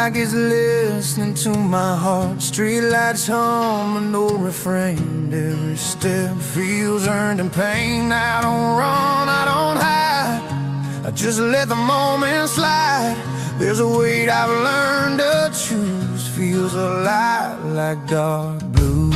like it's listening to my heart. Streetlights hum an old refrain. Every step feels earned in pain. I don't run, I don't hide, I just let the moment slide. There's a weight I've learned to choose. Feels a lot like dark blues.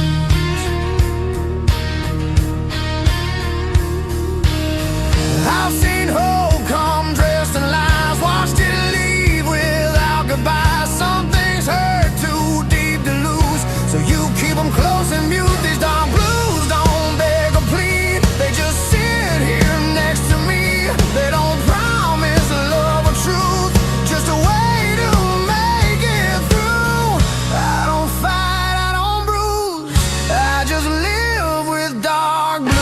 I've seen hope come dressed in lies, watched it leave without goodbye. Some things hurt too deep to lose, so you keep them close and mute. These dark blues don't beg or plead, they just sit here next to me. They don't promise love or truth, just a way to make it through. I don't fight, I don't bruise, I just live with dark blues.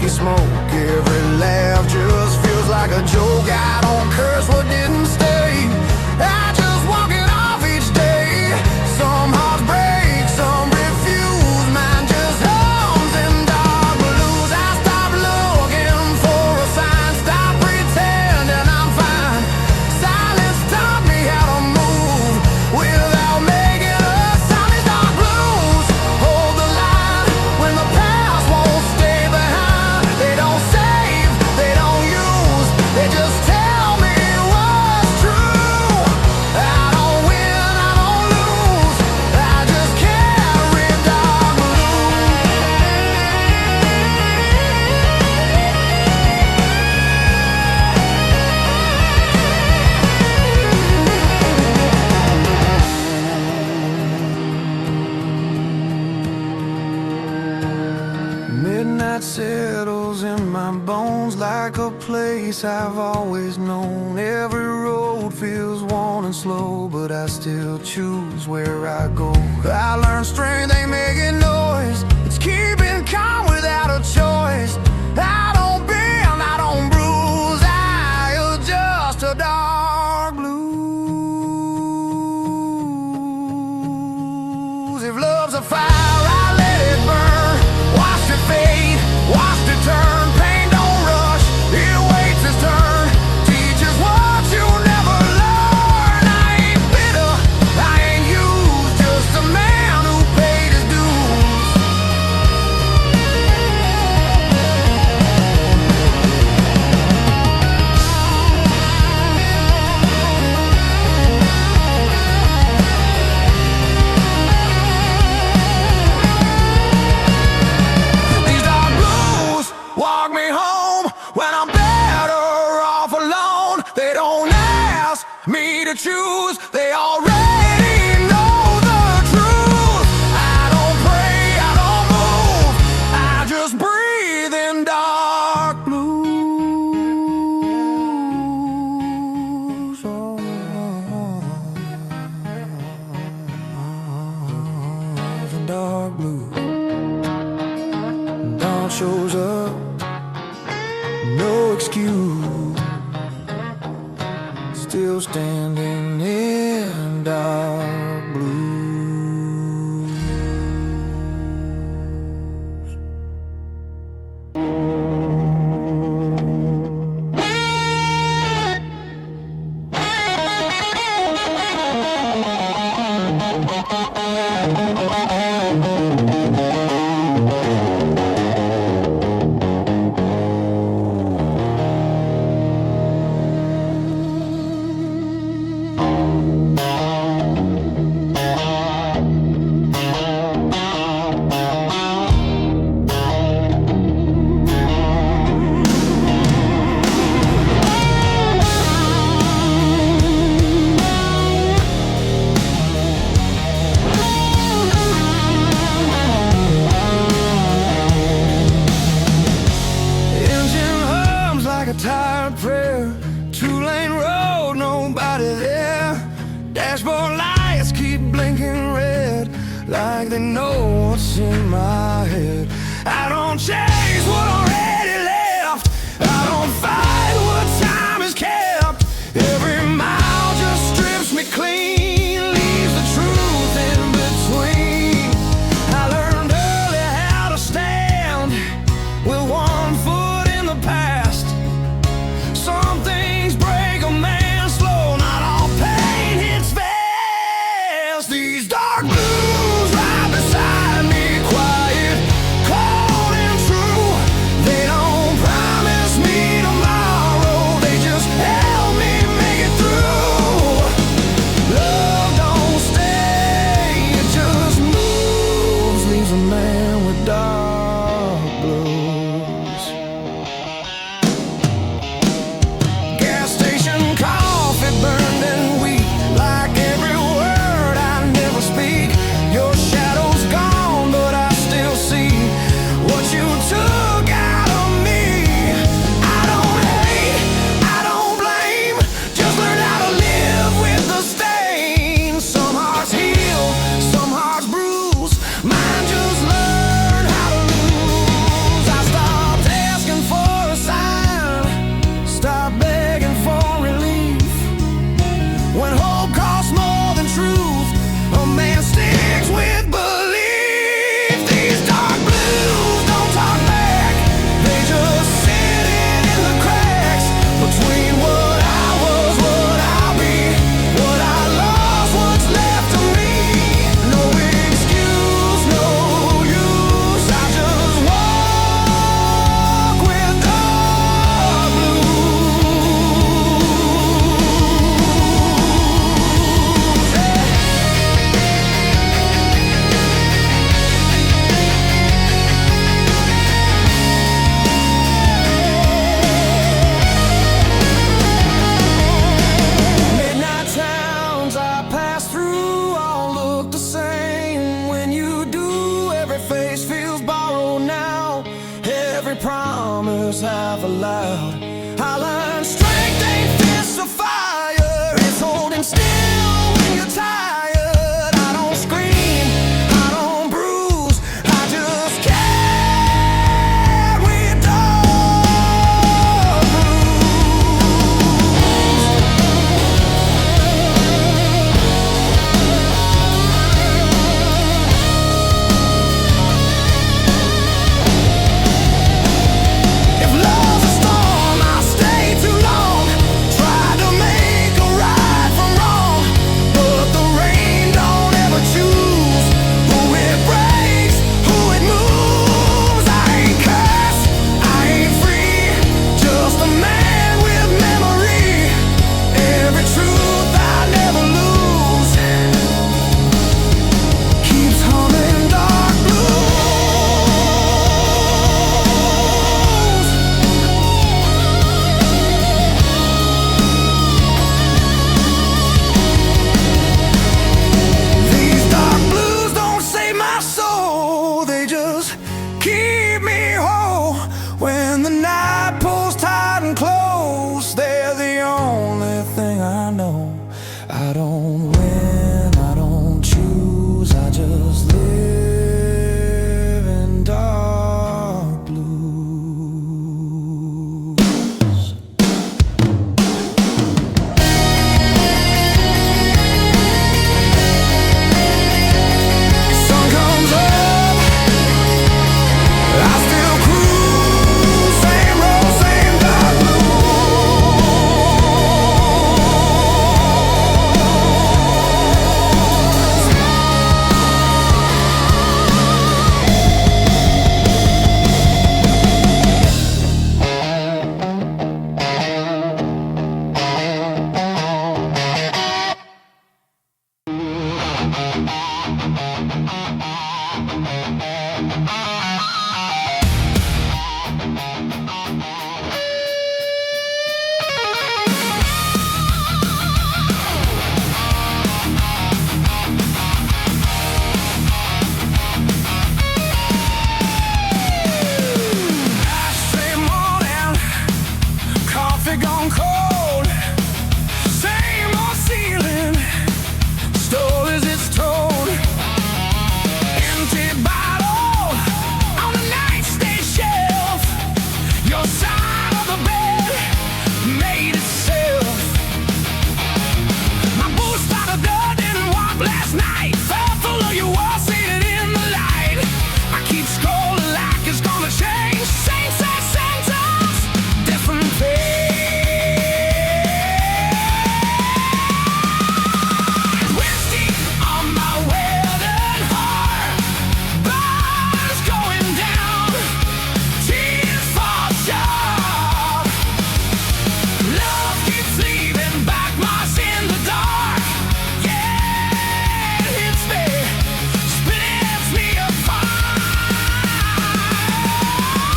Smoke, every laugh just feels like a joke. I don't curse what didn't stay, I just walk it off each day. Some hearts break, some refuse, mine just hums in dark blues. I stop looking for a sign, stop pretending I'm fine. Silence taught me how to move without making a sound. These dark blues hold the line when the past won't stay behind. They don't save, they don't use, they just tell me what's true. I don't win, I don't lose, I just carry dark Midnight settles in my bones like a place I've always known. Every road feels worn and slow, but I still choose where I go. I learned strength ain't making noise, it's keeping calm without a choice. I don't bend, I don't bruise, I adjust to dark blues. If love's a fire, I let it burn. Watch it fade, watch it turn. Pain don't rush, it waits its turn. Teaches what you never learn. I ain't bitter, I ain't used, just a man who paid his dues. These dark blues walk me home when I'm better off alone. They don't ask me to choose, they already know the truth. I don't pray, I don't move, I just breathe in dark blues. The dark blues. Dawn shows up, no excuse, still standing in dark blues. like they know what's in my head. I don't chase what already left, I don't fight what time has kept. curse half aloud. I learned strength ain't fist of fire, it's holding still when you're tired. I don't scream, I don't bruise, I just carry dog If love's a storm, I stay too long. Try to make a right from wrong, but the rain don't ever choose who it breaks, who it moves. I ain't cursed, I ain't free, just a man with memory. Every truth I never lose keeps humming dark blues. These dark blues don't save my soul, they just keep me whole. When the night pulls tight and close, they're the only thing I know. I don't win, I don't choose, I just live in dark blues. Sun comes up, I still cruise, same road, same dark Ashtray morning, coffee gone cold, same old ceiling, story as it's told. Empty bottle on the nightstand shelf, your side of the bed made itself. My boots started blood, didn't walk last night, fell full of your walls, seen it in the light. I keep scrolling like it's gonna change, same sex sentence, different page. Whiskey on my wedding heart, bars going down, tears fall sharp. Love keeps leaving back marks in the dark. Yeah, it hits me, splits me apart.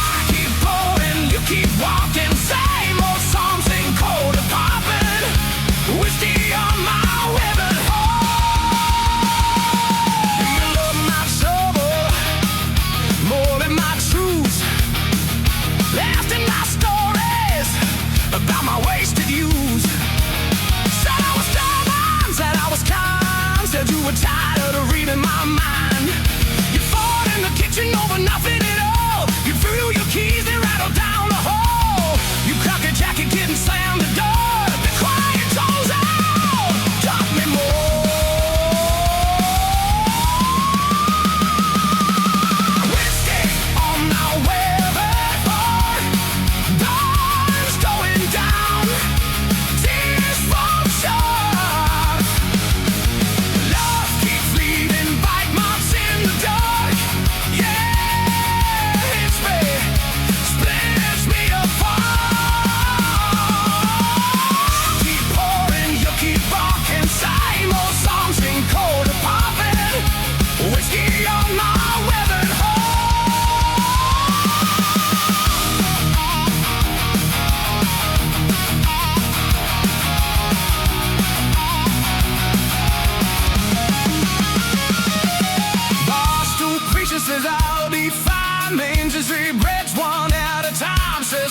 I keep going, you keep walking, same old songs ain't cold or popping. Whiskey on my wedding heart. You love my trouble more than my truth, left in my stories about my wasted youth. Said I was stubborn, said I was kind, said you were tired of reading my mind. You fought in the kitchen over nothing at all. You threw your keys, they rattled down the hall. You cocked your jacket, didn't slam the door. The quiet tones out, taught me more. Whiskey on my wedding heart, dawn's going down, tears fall short. Love keeps leaving bite marks in the dark. Yeah, it's me, splits me apart. Keep pouring, you keep walking, same old songs ain't cold or popping. Whiskey on my wedding heart. Barstool preacher says I'll be fine. Main Street breaks one at a time. Says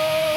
love.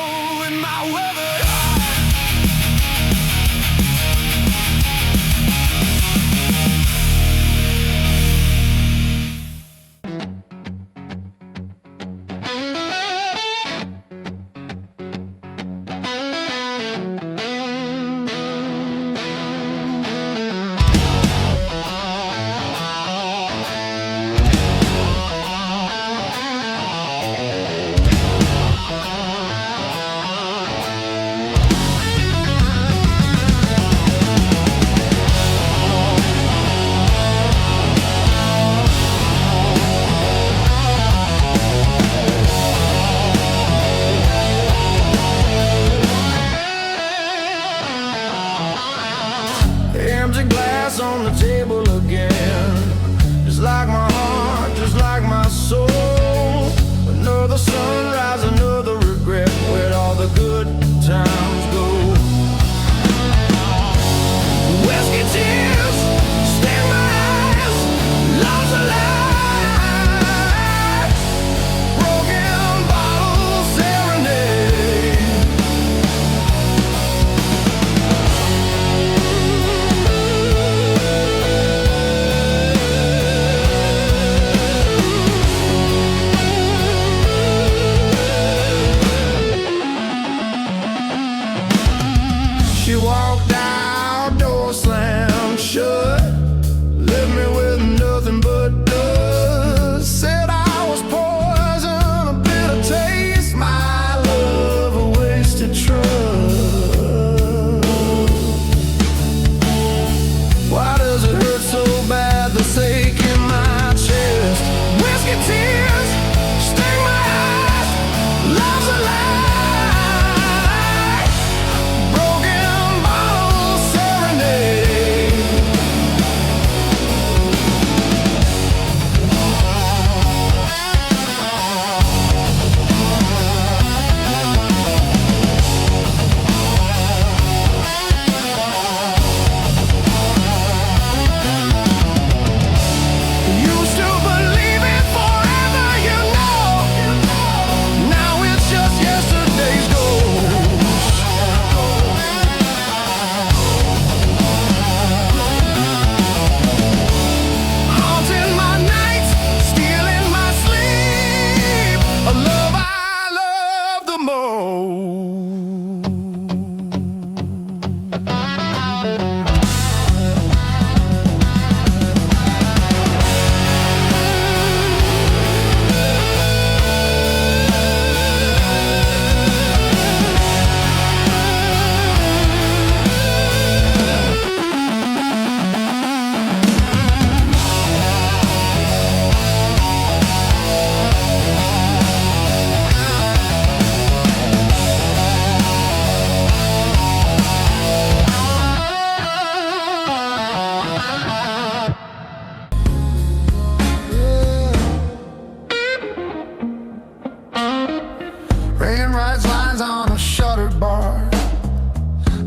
Rain writes lines on a shuttered bar.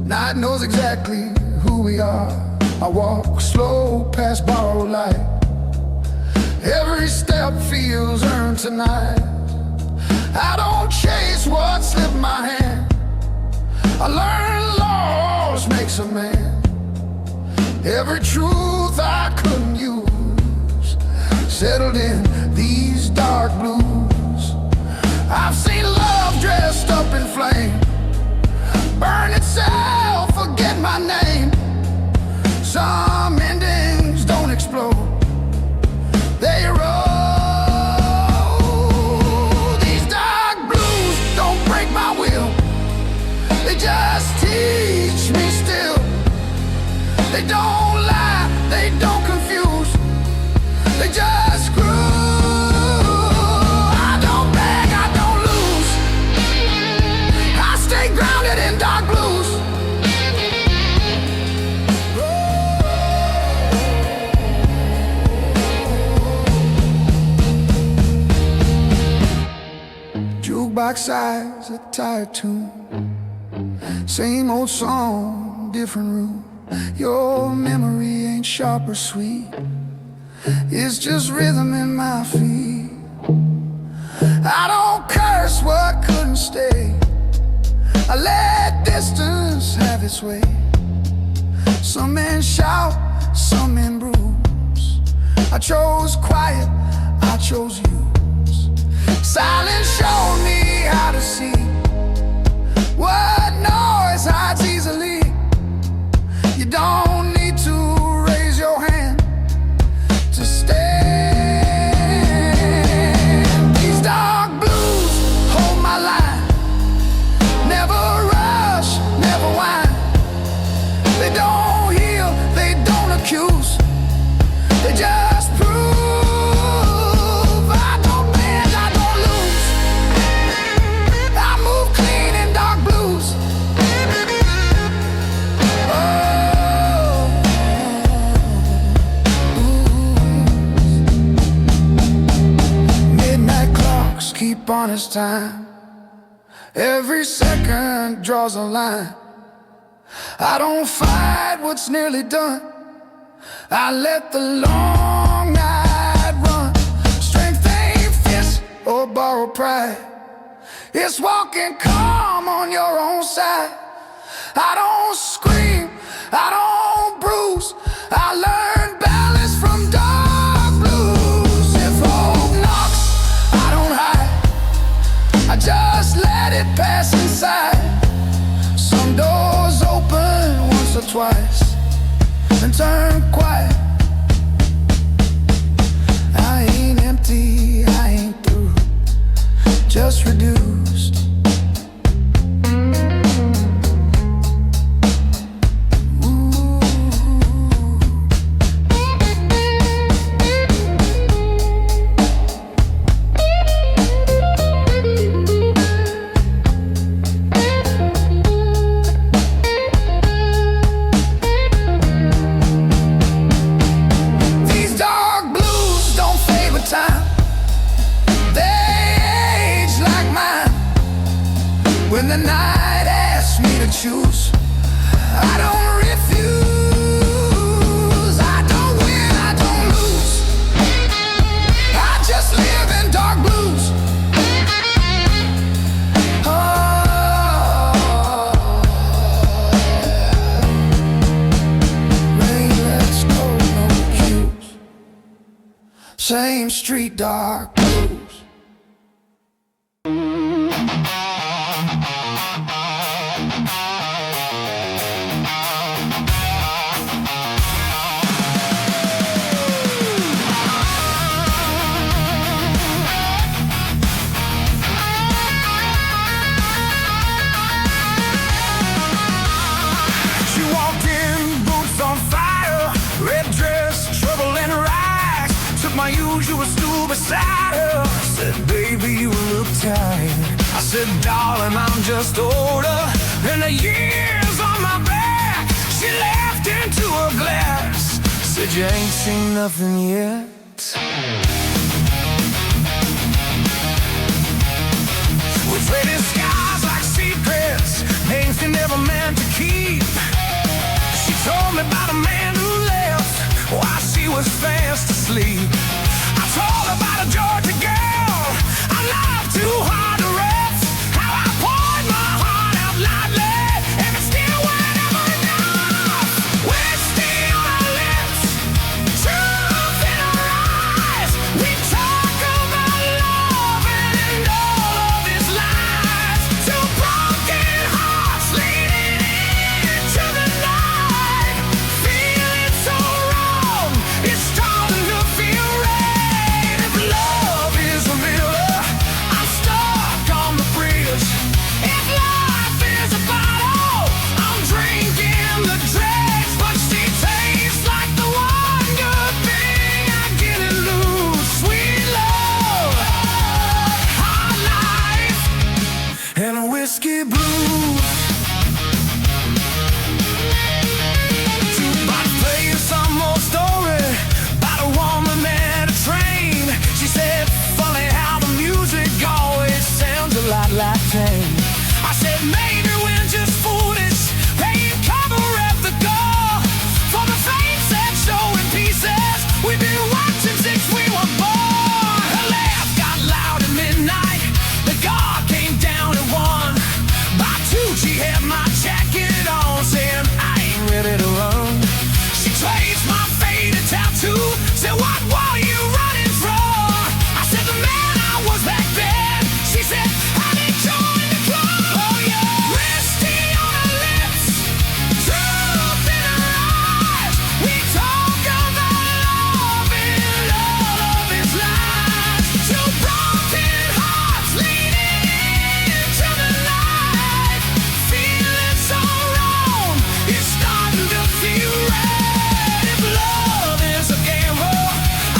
Night knows exactly who we are. I walk slow past borrowed light. Every step feels earned tonight. I don't chase what slipped my hand. I learned loss makes a man. Every truth I couldn't use settled in these dark blues. I've seen love dressed up in flame, burn itself, forget my name. Some endings don't explode, they roll. These dark blues don't break my will, they just teach me still. They don't lie, they don't confuse, they just grew. I don't beg, I don't lose, I stay grounded in dark blues. Jukebox sighs a tired tune, same old song, different room. Your memory ain't sharp or sweet, it's just rhythm in my feet. I don't curse what couldn't stay, I let distance have its way. Some men shout, some men bruise. I chose quiet, I chose use. Silence showed me how to see what noise hides easily. You don't need to raise your hand to stand. These dark blues hold my line, never rush, never whine. They don't heal, they don't accuse, they just prove. I don't bend, I don't lose, I move clean in dark blues. Keep on his time, every second draws a line. I don't fight what's nearly done, I let the long night run. Strength ain't fist or borrowed pride, it's walking calm on your own side. I don't scream, I don't bruise, I learn balance from dark blues. If hope knocks, I don't hide, I just let it pass inside. Some doors open once or twice and turn quiet. I ain't empty, I ain't through, just reduced. When the night asks me to choose, I don't refuse. I don't win, I don't lose, I just live in dark blues. Oh, rain, let's go, no cues. Same street, dark blues. My usual stool beside her. I said, baby, you look tired. I said, darling, I'm just older than the years on my back. She laughed into her glass, said, you ain't seen nothing yet. We traded and a whiskey blues. Jukebox playing some more story about a woman and a train. She said, funny how the music always sounds a lot like pain. I said, maybe we're just foolish, paying cover at the door for the fame set show in pieces we've been watching since we were born. Her laugh got loud at midnight, the guard came down at 1. By 2 she had my jacket on, saying I ain't ready to run. She traced my faded tattoo, said what are you running from? I said the man I was back then. She said I didn't join the club. Oh yeah, whiskey on her lips, truth in her eyes. We talk about love and all of its lies. 2 broken hearts leaning into the light, feeling so wrong, it's starting to feel right. If love is a gamble,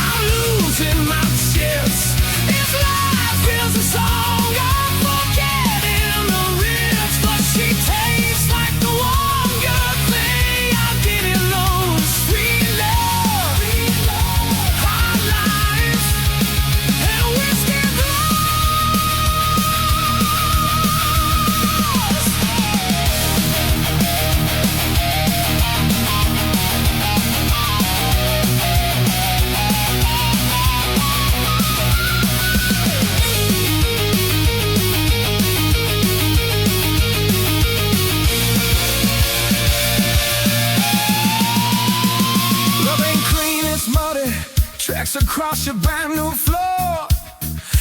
I'm losing my chips. If life is a song, I'm forgetting the riffs. But she tastes like the one good thing I didn't lose. Sweet love, hard life, and a whiskey blues. Love ain't clean, it's muddy. Tracks across your brand new floor.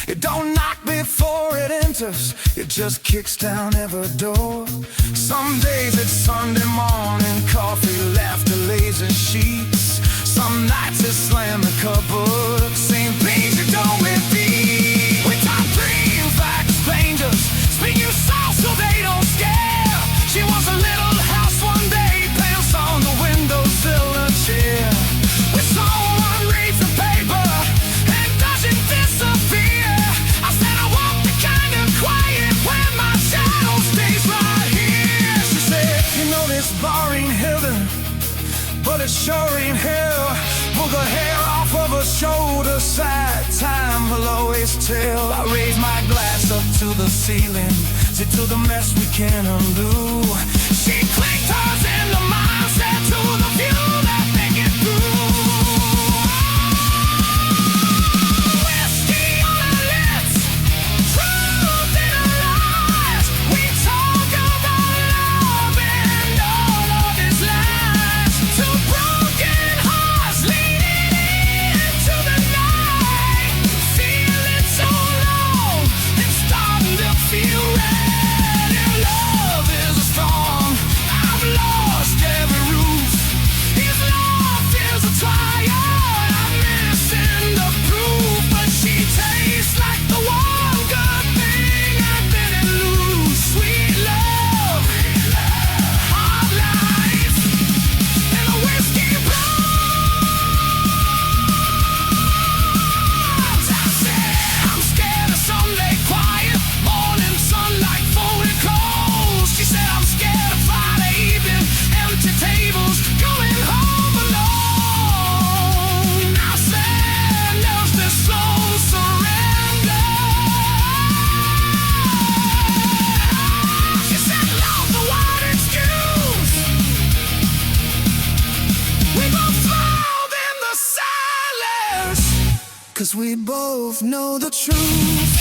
It don't knock before it enters, it just kicks down every door. Some days it's Sunday morning, coffee, laughter, lazy sheets. Some nights it's slam the cupboard, same things you don't repeat. We talk dreams like strangers, speak you soft so they don't scare. She wants a little house one day, pants on the windowsill, a chair. With someone reads the paper and doesn't disappear. I said I want the kind of quiet when my shadow stays right here. She said, you know this bar ain't heaven, but it sure ain't hell. Pull the hair off of her shoulder, side time will always tell. I raise my glass up to the ceiling, see to the mess we can't undo. She clicked hers into mine, said to the few that make it through. Whiskey on her lips, truth in her eyes. We talk about love and all of its lies. 2 broken hearts leaning into the night, feeling so long, it's starting to feel right. If love is a storm, I've lost every roof. If love is a trial, I'm missing the proof. But she tastes like the one good thing I didn't lose. Sweet love, hard life, and a whiskey blues. I said I'm scared of Sunday quiet, morning sunlight, folded clothes. She said I'm scared of Friday evening, empty tables, going home alone. I said there's this slow surrender. She said love's the one excuse. We both thrilled in the silence, 'cause we both know the truth.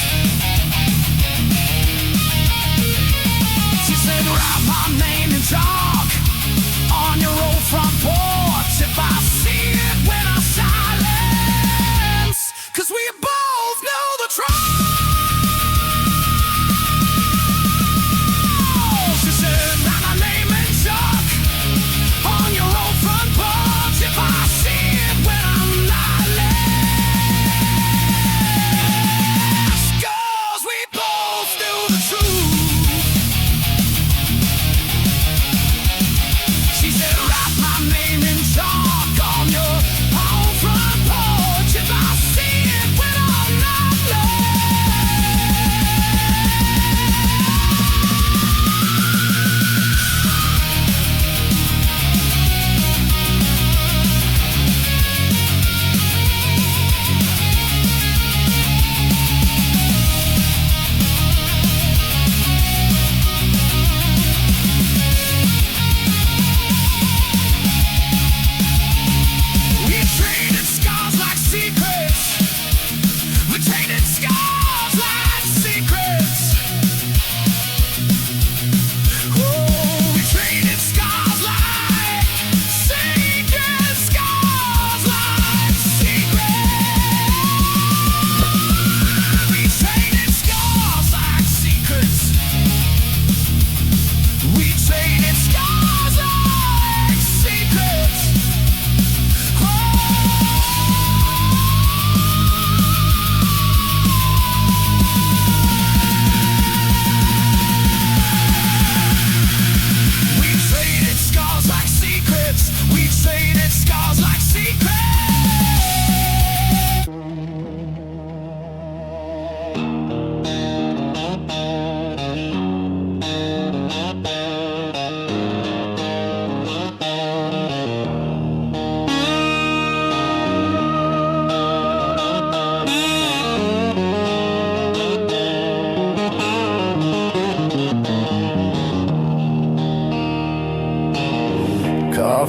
She said write my name in chalk on your old front porch. If I see it when I silence, 'cause we both know the truth. She said write my name in chalk on your old front porch. If I see it when I'm not last, 'cause we both know the truth. She said write my name in chalk on your own front porch. If I see it when I'm not last.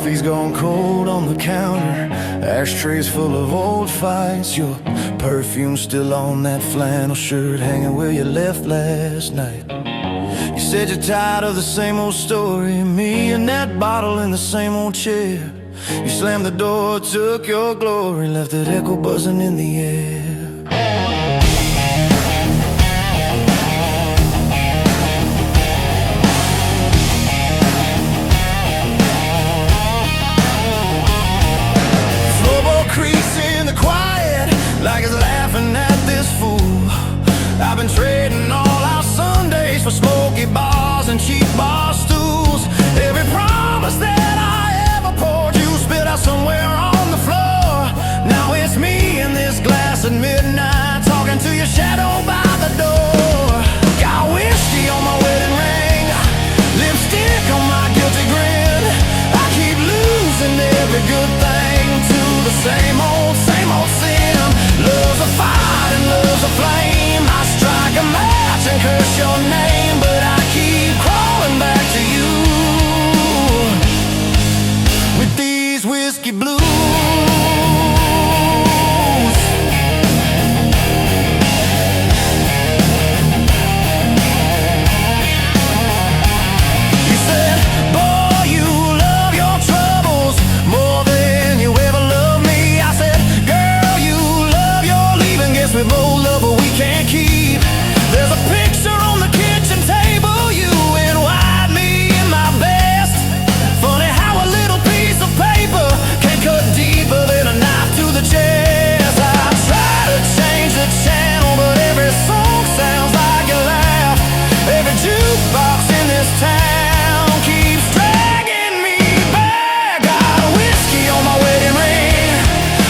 coffee's gone cold on the counter, ashtrays full of old fights. Your perfume still on that flannel shirt, hanging where you left last night. You said you're tired of the same old story, me and that bottle in the same old chair. You slammed the door, took your glory, left that echo buzzing in the air. Like it's laughing at this fool. I've been trading all our Sundays for smoky bars and cheap bar stools. Every promise that I ever poured, you spit out somewhere on the floor. Now it's me in this glass at midnight, talking to your shadow by the door. Got whiskey on my wedding ring, lipstick on my guilty grin. I keep losing every good thing to the same old sin. Love's a fight and love's a flame. I strike a match and curse your name, but I keep crawling back to you with these whiskey blues. You said, boy, you love your troubles more than you ever loved me. I said, girl, you love your leaving. Guess we both love what we can't keep. There's a picture on the kitchen table, you in white, me in my best. Funny how a little piece of paper can cut deeper than a knife to the chest. I try to change the channel, but every song sounds like a laugh. Every jukebox in this town keeps dragging me back. Got whiskey on my wedding ring,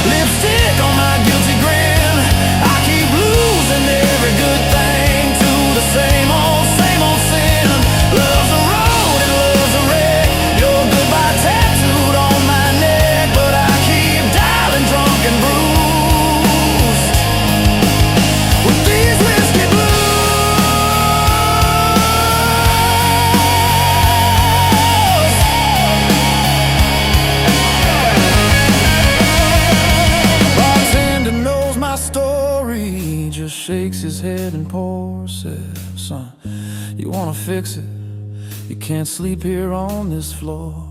lipstick on my guilty grin. I keep losing every good thing to the same old sin. Love's a road and love's a wreck, your goodbye tattooed on my neck, but I keep dialing drunk and bruised with these whiskey blues. Bartender knows my story, just shakes his head and pours. Says, son, you wanna fix it? You can't sleep here on this floor.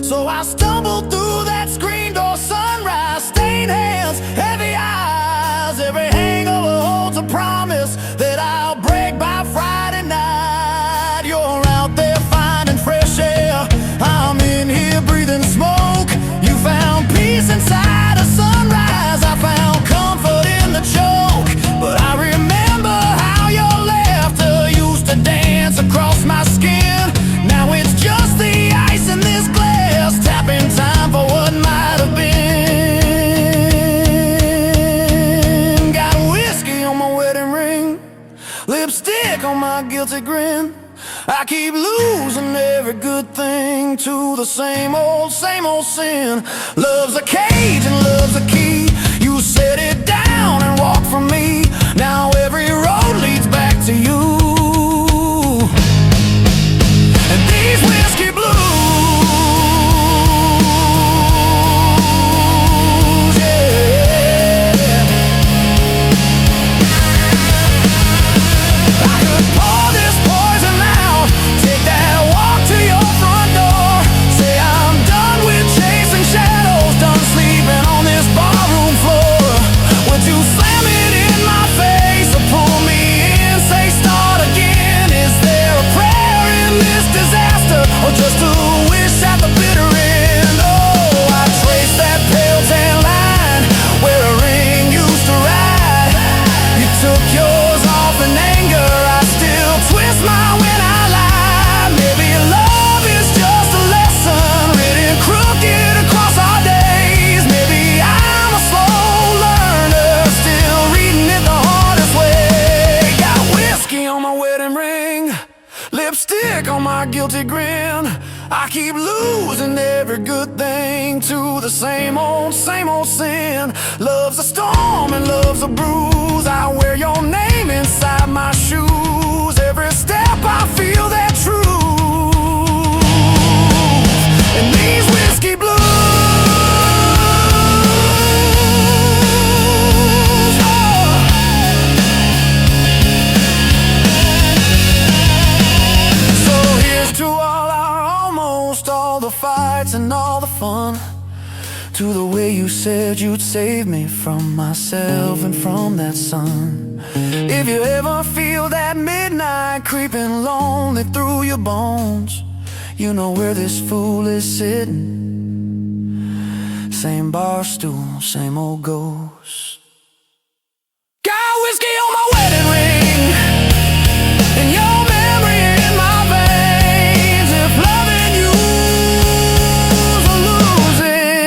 So I stumbled through that screen door, sunrise, stained hands, heavy eyes. Every hangover holds a promise that I'll break by Friday night. You're out there finding fresh air, I'm in here breathing smoke. You found peace inside a sunrise, I found comfort in the choke. But I remember how your laughter used to dance across my skin. Now it's just the ice in this glass, tapping time for what might have been. Got whiskey on my wedding ring, lipstick on my guilty grin. I keep losing every good thing to the same old sin. Love's a cage and love's a key. You set it down and walk from me. Now every road leads back to you. And these whiskey blues, yeah. I could pour this poison out, take that walk to your front door. Say I'm done with chasing shadows, done sleeping on this barroom floor. Would you slam it in my face or pull me in, say start again? Is there a prayer in this disaster, or just a wish at the bitter end? Oh, I traced that pale tan line where a ring used to ride. You took yours off in anger, I still twist mine when I lie. Maybe love is just a lesson written crooked across our days. Maybe I'm a slow learner, still reading it the hardest way. Got whiskey on my wedding ring, lipstick on my guilty grin. I keep losing every good thing to the same old sin. Love's a storm and love's a bruise. I wear your name inside my shoes. Every step I feel that truth. And these whiskey blues. nights and all the fun, to the way you said you'd save me from myself and from that sun. If you ever feel that midnight creeping lonely through your bones, you know where this fool is sitting. Same bar stool, same old ghost. Got whiskey on my wedding ring, and your memory in my veins. If loving you's a losing,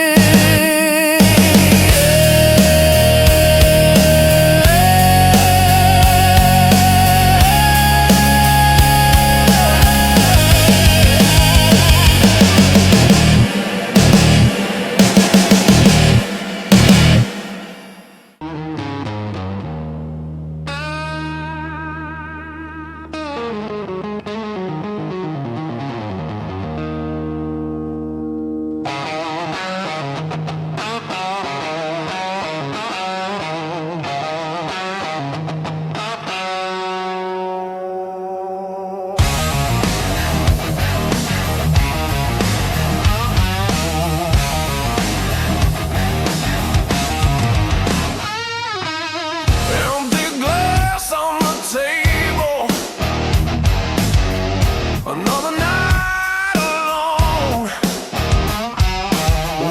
another night alone.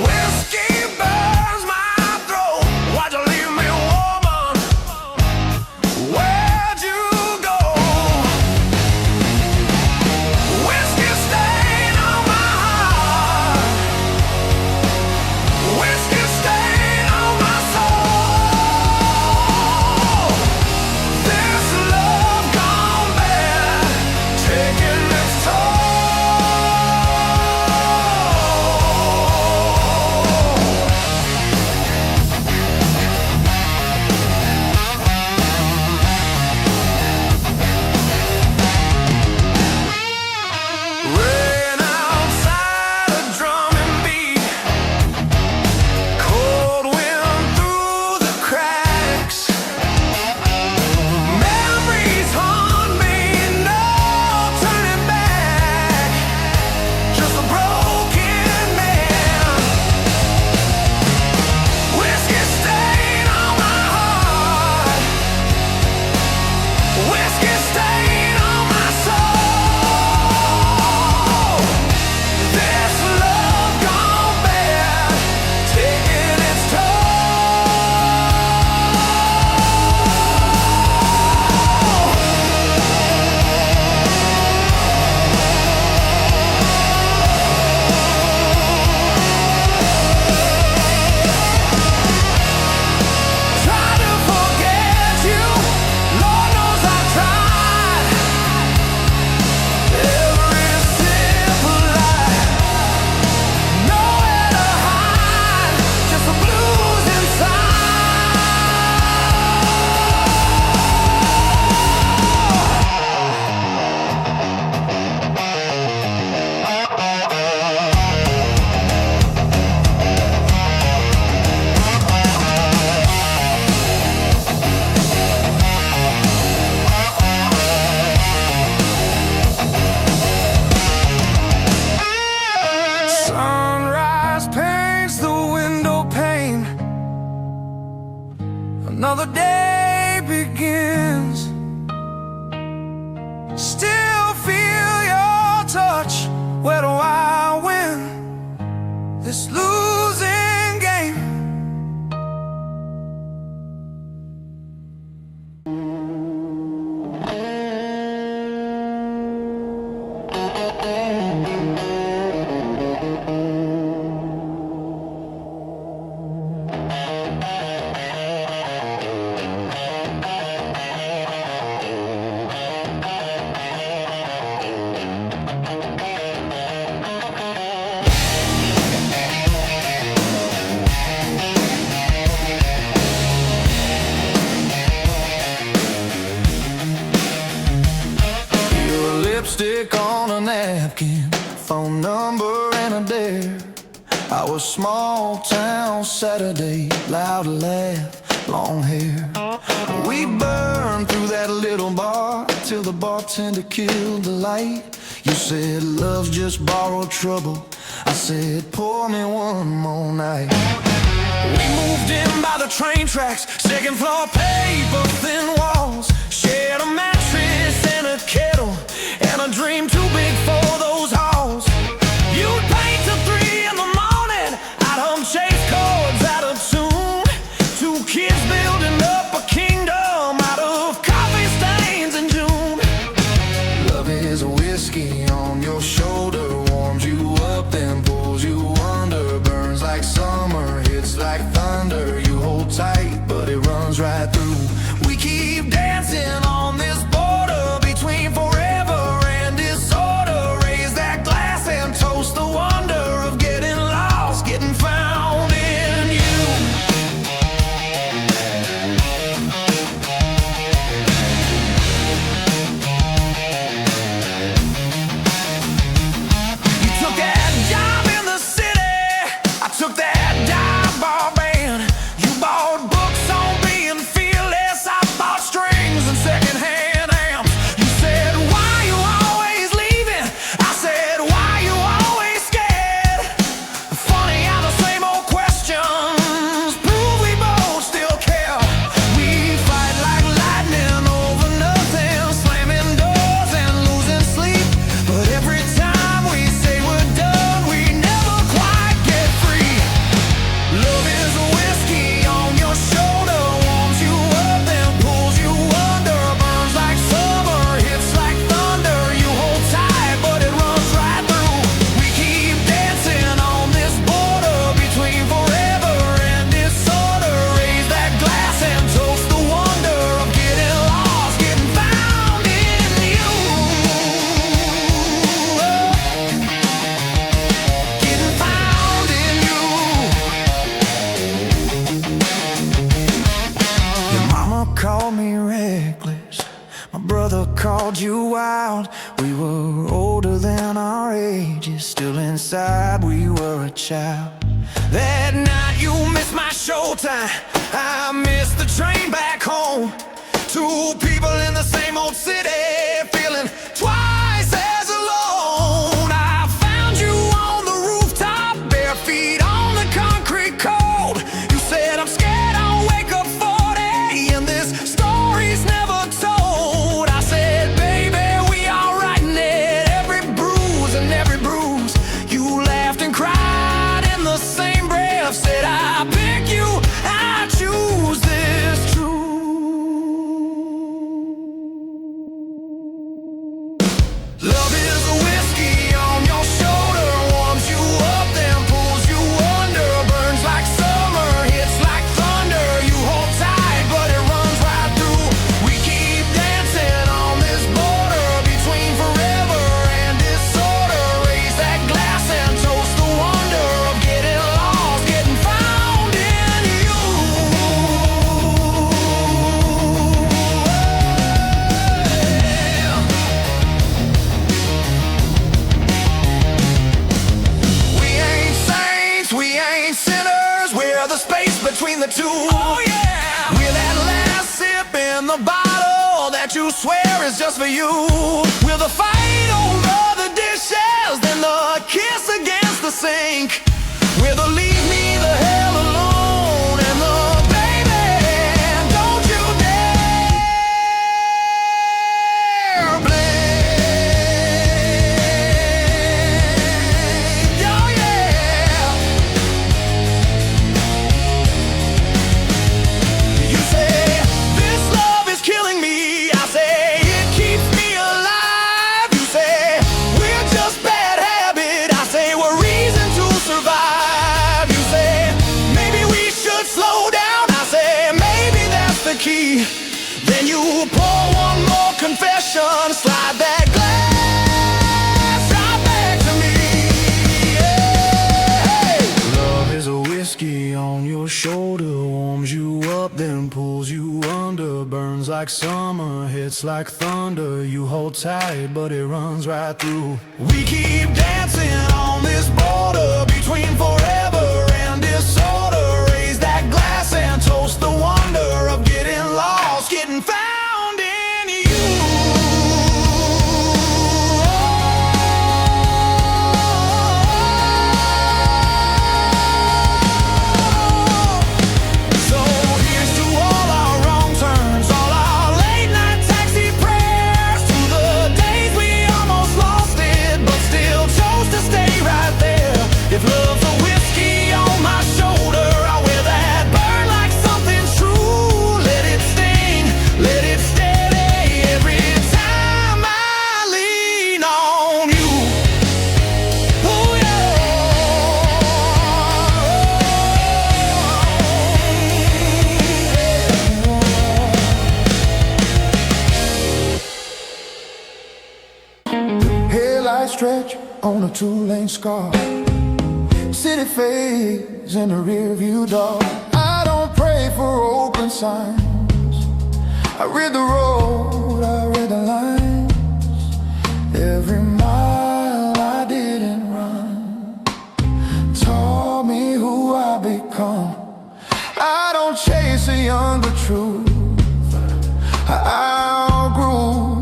Whiskey burns my throat. Why'd you leave me, woman? Where'd you go? Whiskey stain on my heart, whiskey stain on my soul. This love gone bad, taking its toll. Rain outside, a drumming beat, cold wind through the cracks. Memories haunt me, no turning back. Just a broken man. Whiskey stain on my heart, whiskey stain on my soul. This love gone bad, taking its Try to forget you, Lord knows I tried. Every sip of life, nowhere to hide, just the blues Sunrise paints the window pane. Another day begins. Still feel your touch. Where do I win this losing game? Lipstick on a napkin, phone number and a dare. I was small town Saturday, loud laugh, long hair. We burned through that little bar till the bartender killed the light. You said love's just borrowed trouble. I said pour me one more night. We moved in by the train tracks, second floor paper thin walls. Shared a mattress and a kettle, and a dream too big for those halls. You'd paint till 3 in the morning, I'd hum chase chords out of tune. Two kids building up a kingdom out of coffee stains in June. Love is a whiskey on your shoulder, warms you up then pulls you under. Burns like summer, hits like thunder. You hold tight, but it runs right through. We keep dancing on this border between forever and disorder. Raise that glass and toast the wonder of getting lost, getting found in you. You took that job in the city, I took that dive bar band. You bought books on being fearless, I bought strings and secondhand amps. You said, why you always leaving? I said, why you always scared? Funny how the same old questions prove we both still care. We fight like lightning over nothing, slamming doors and losing sleep. But every time we say we're done, we never quite get free. Love is a whiskey on your shoulder, warms you up then pulls you under. Burns like summer, hits like thunder. You hold tight, but it runs right through. We keep dancing on this border between forever and disorder. Raise that glass and toast the wonder of getting lost, getting found in you. Getting found in you. Your mama called me reckless, my brother called you wild. We were older than our ages, still inside we were a child. That night you missed my showtime, I missed the train back home. Two people in the same old city, feeling twice as alone. I found you on the rooftop, bare feet on the concrete cold. You said I'm scared I'll wake up 40 and this story's never told. I said, baby, we all writing it, every bruise and every bruise. You laughed and cried in the same breath, said I pick you, I choose this truth. Love is a whiskey on your shoulder, warms you up then pulls you under. Burns like summer, hits like thunder. You hold tight, but it runs right through. We keep dancing on this border between forever and disorder. Raise that glass and toast the wonder of getting lost, getting found in you. We ain't saints, we ain't sinners, we're the space between the two. Oh yeah, we're that last sip in the bottle that you swear is just for you. We're the fight over the dishes, then the kiss against the sink. We're the leave me the hell alone and the baby, don't you dare blame. Oh yeah. You say this love is killing me, I say it keeps me alive. You say we're just bad habit, I say we're reason to survive. You say maybe we should slow down, I say maybe that's the key. Then you pour one more confession, slide that glass right back to me. Yeah. Love is a whiskey on your shoulder, warms you up then pulls you under. Burns like summer, hits like thunder. You hold tight, but it runs right through. We keep dancing on this border between forever and disorder. Raise that glass and toast the wonder getting found in you. So here's to all our wrong turns, all our late night taxi prayers, to the days we almost lost it, but still chose to stay right there. If love's a whiskey on my shoulder, I'll wear that burn like something true. Let it sting, let it steady every time I lean on you. Oh yeah. Headlights stretch on a two-lane scar. City fades in the rearview door. I don't pray for open signs. I read the road, I read the lines. Every mile I didn't run taught me who I become. I don't chase a younger truth. I outgrew.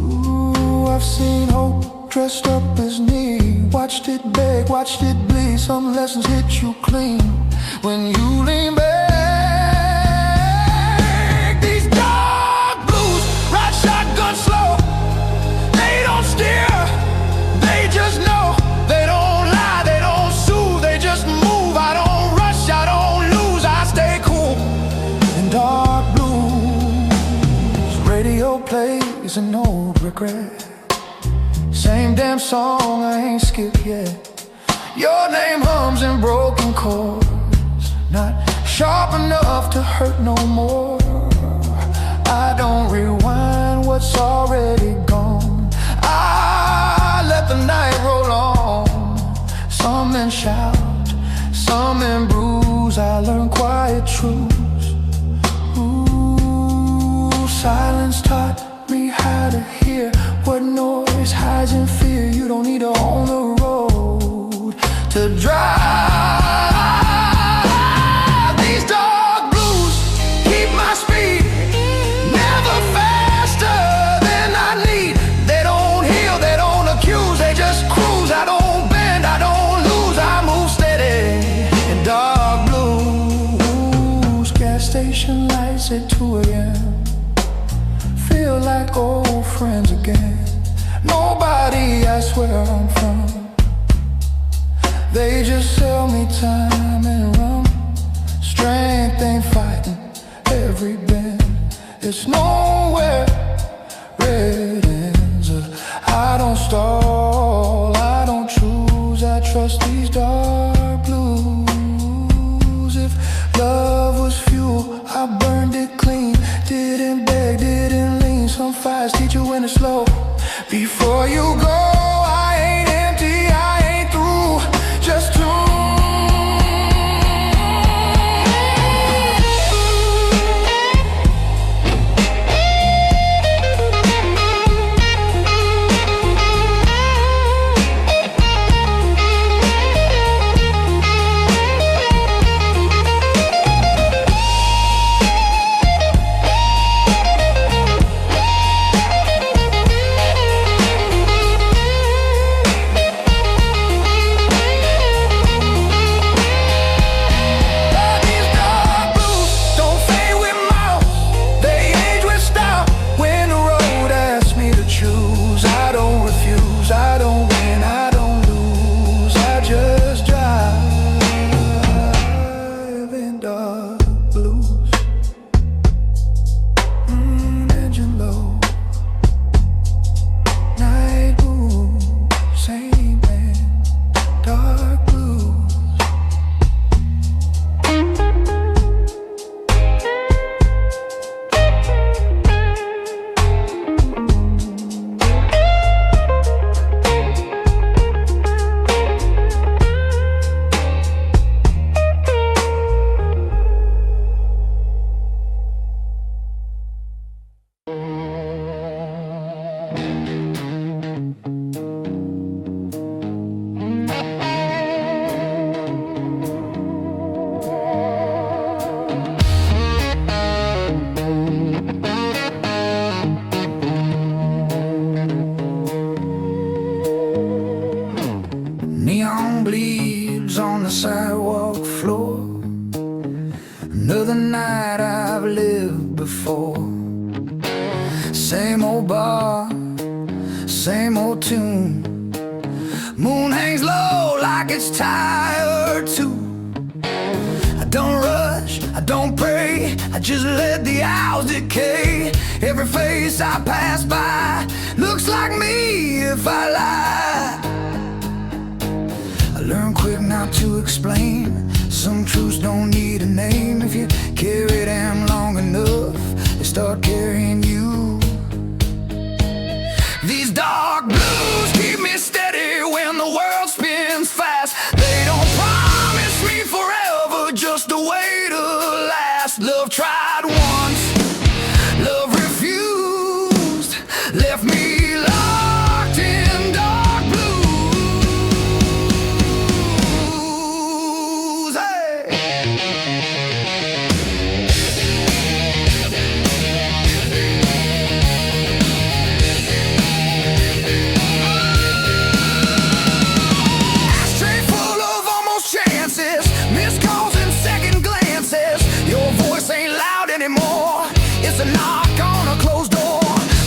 Ooh, I've seen hope dressed up as need. Watched it beg, watched it bleed. Some lessons hit you clean when you lean back. These dark blues ride shotgun slow. They don't steer, they just know. They don't lie, they don't soothe, they just move. I don't rush, I don't lose, I stay cool. In dark blues, radio plays an old regret. Same damn song, I ain't skipped yet. Your name hums in broken chords, not sharp enough to hurt no more. I don't rewind what's already gone. I let the night roll on. Some men shout, some men bruise. I learn quiet truths. Ooh, silence taught me how to hear what noise hides in fear. You don't need to own the road to drive. These dark blues keep my speed never faster than I need. They don't heal, they don't accuse, they just cruise. I don't bend, I don't lose, I move steady in dark blues. Gas station lights at 2 a.m. Feel like old friends again. Nobody asks where I'm from. They just sell me time and rum. Strength ain't fighting every bend. It's nowhere red ends. I don't stall, I don't choose. I trust these dark blues. If love was fuel, I burned it clean. Didn't beg, didn't lean. Some fires teach you when it's slow. Before you go, I ain't empty, I ain't through. Just before. Same old bar, same old tune. Moon hangs low like it's tired too. I don't rush, I don't pray, I just let the hours decay. Every face I pass by looks like me if I lie. I learn quick not to explain. Some truths don't need a name. If you carry them long enough, they start carrying you. These dark blues keep me steady when the world spins fast. They don't promise me forever, just a way to last. Love tried once, love refused, left me locked in dark blues. Hey. Ashtray full of almost chances, missed calls and second glances. Your voice ain't loud anymore, it's a knock on a closed door.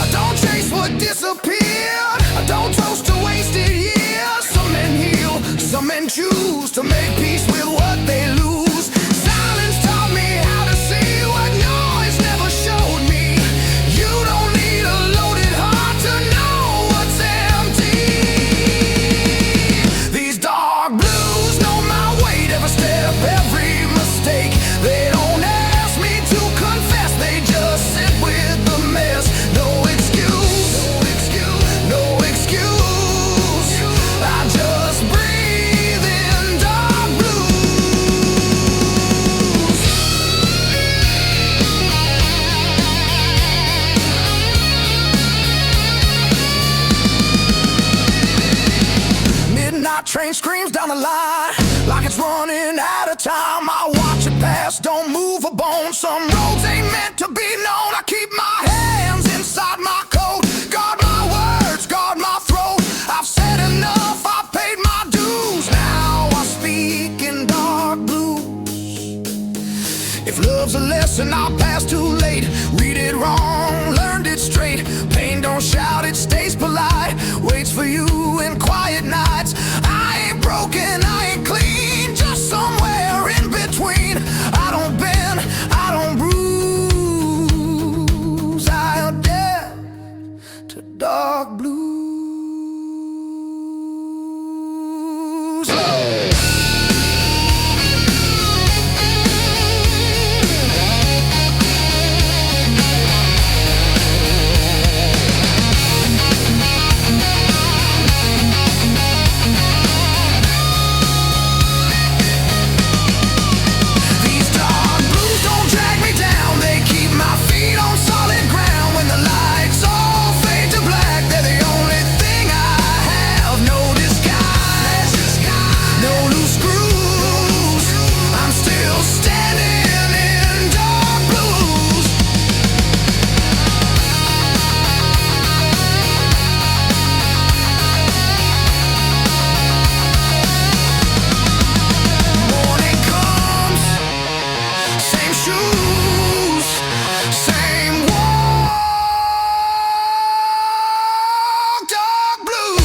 I don't chase what disappeared, I don't toast to wasted years. Some men heal, some men choose to make peace with what they lose. Silence taught me how to see what noise never showed me. You don't need a loaded heart to know what's empty. These dark blues know my weight, every step, every mistake. They don't ask me to confess, they just sit with the mess. No excuse, no excuse, no excuse. I just breathe in dark blues. Midnight train screams down the line like it's running out of time. I watch it pass, don't move a bone. Some roads ain't meant to be known. I keep my hands inside my coat, guard my words, guard my throat. I've said enough, I've paid my dues. Now I speak in dark blues. If love's a lesson I passed too late, read it wrong, learned it straight. Pain don't shout, it stays polite, waits for you in quiet nights. I ain't broken, I ain't clean, just somewhere in between. I don't bend, I don't bruise, I adapt to dark blues. These dark blues don't drag me down, they keep my feet on solid ground. When the lights all fade to black, they're the only thing I have. No disguise, no loose screws. I'm still standing in dark blues. Morning comes, same shoes, same walk, dark blues.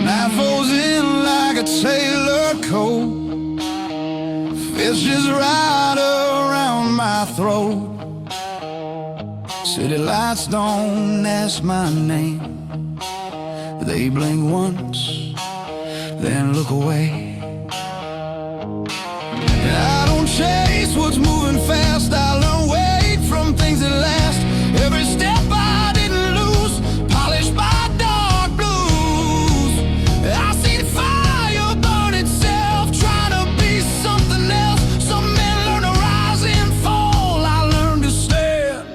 Knife falls in like a tailor coat, fist just right around my throat. City lights don't ask my name. They blink once, then look away. And I don't chase what's moving fast. I learn wait from things that last. Every step I didn't lose, polished by dark blues. I see the fire burn itself, trying to be something else. Some men learn to rise and fall, I learned to stand.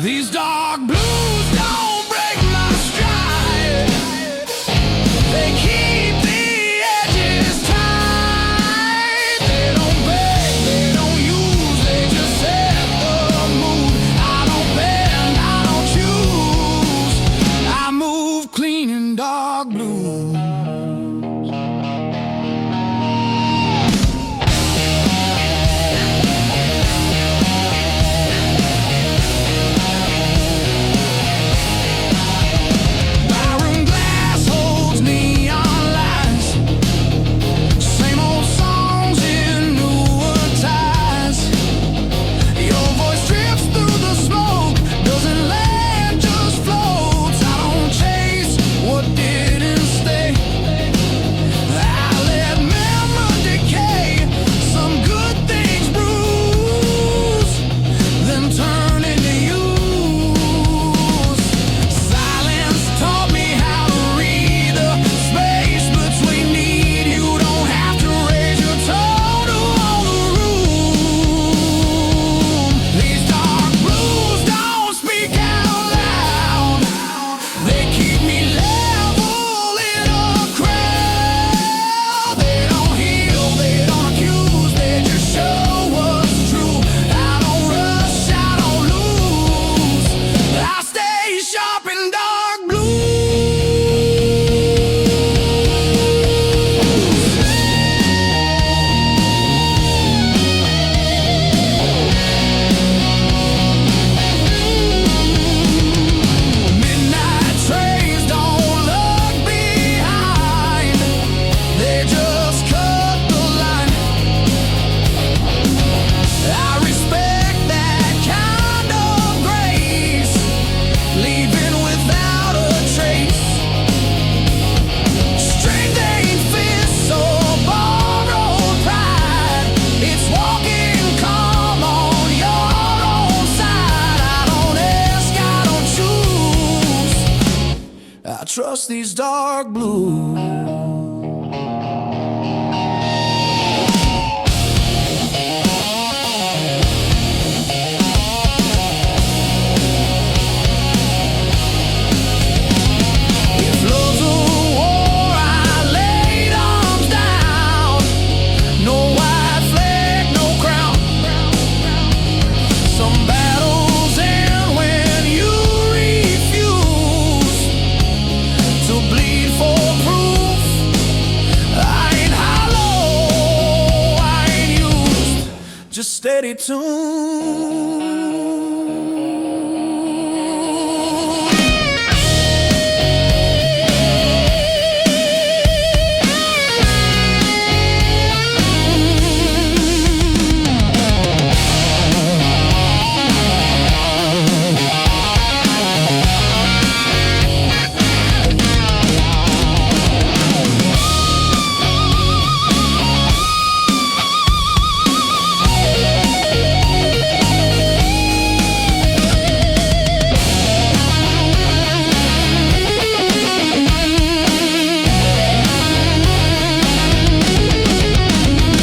These dark blues don't break my stride. They keep the edges tight. They don't beg, they don't use, they just set the mood. I don't bend, I don't choose. I move clean in dark blues. Barroom glass holds neon lights. Same old songs in newer ties. Your voice drifts through the smoke, doesn't land, just floats. I don't chase what didn't stay. I let memory decay. Some good things bruise, then turn into use. Silence taught me how to read the space between need. You don't have to raise your tone to hold the room. These dark blues don't speak out loud. They keep me level in a crowd. They don't heal, they don't accuse, they just show what's true. I don't rush, I don't lose. I stay sharp in dark Midnight trains don't look behind. They just cut the line. I respect that kind of grace, leaving without a trace. Strength ain't fists or borrowed pride. It's walking calm on your own side. I don't ask, I don't choose. I trust these dark blues. If love's a war, I laid arms down. No white flag, no crown. Some battles end when you refuse to bleed for proof. I ain't hollow, I ain't used, just steady tune.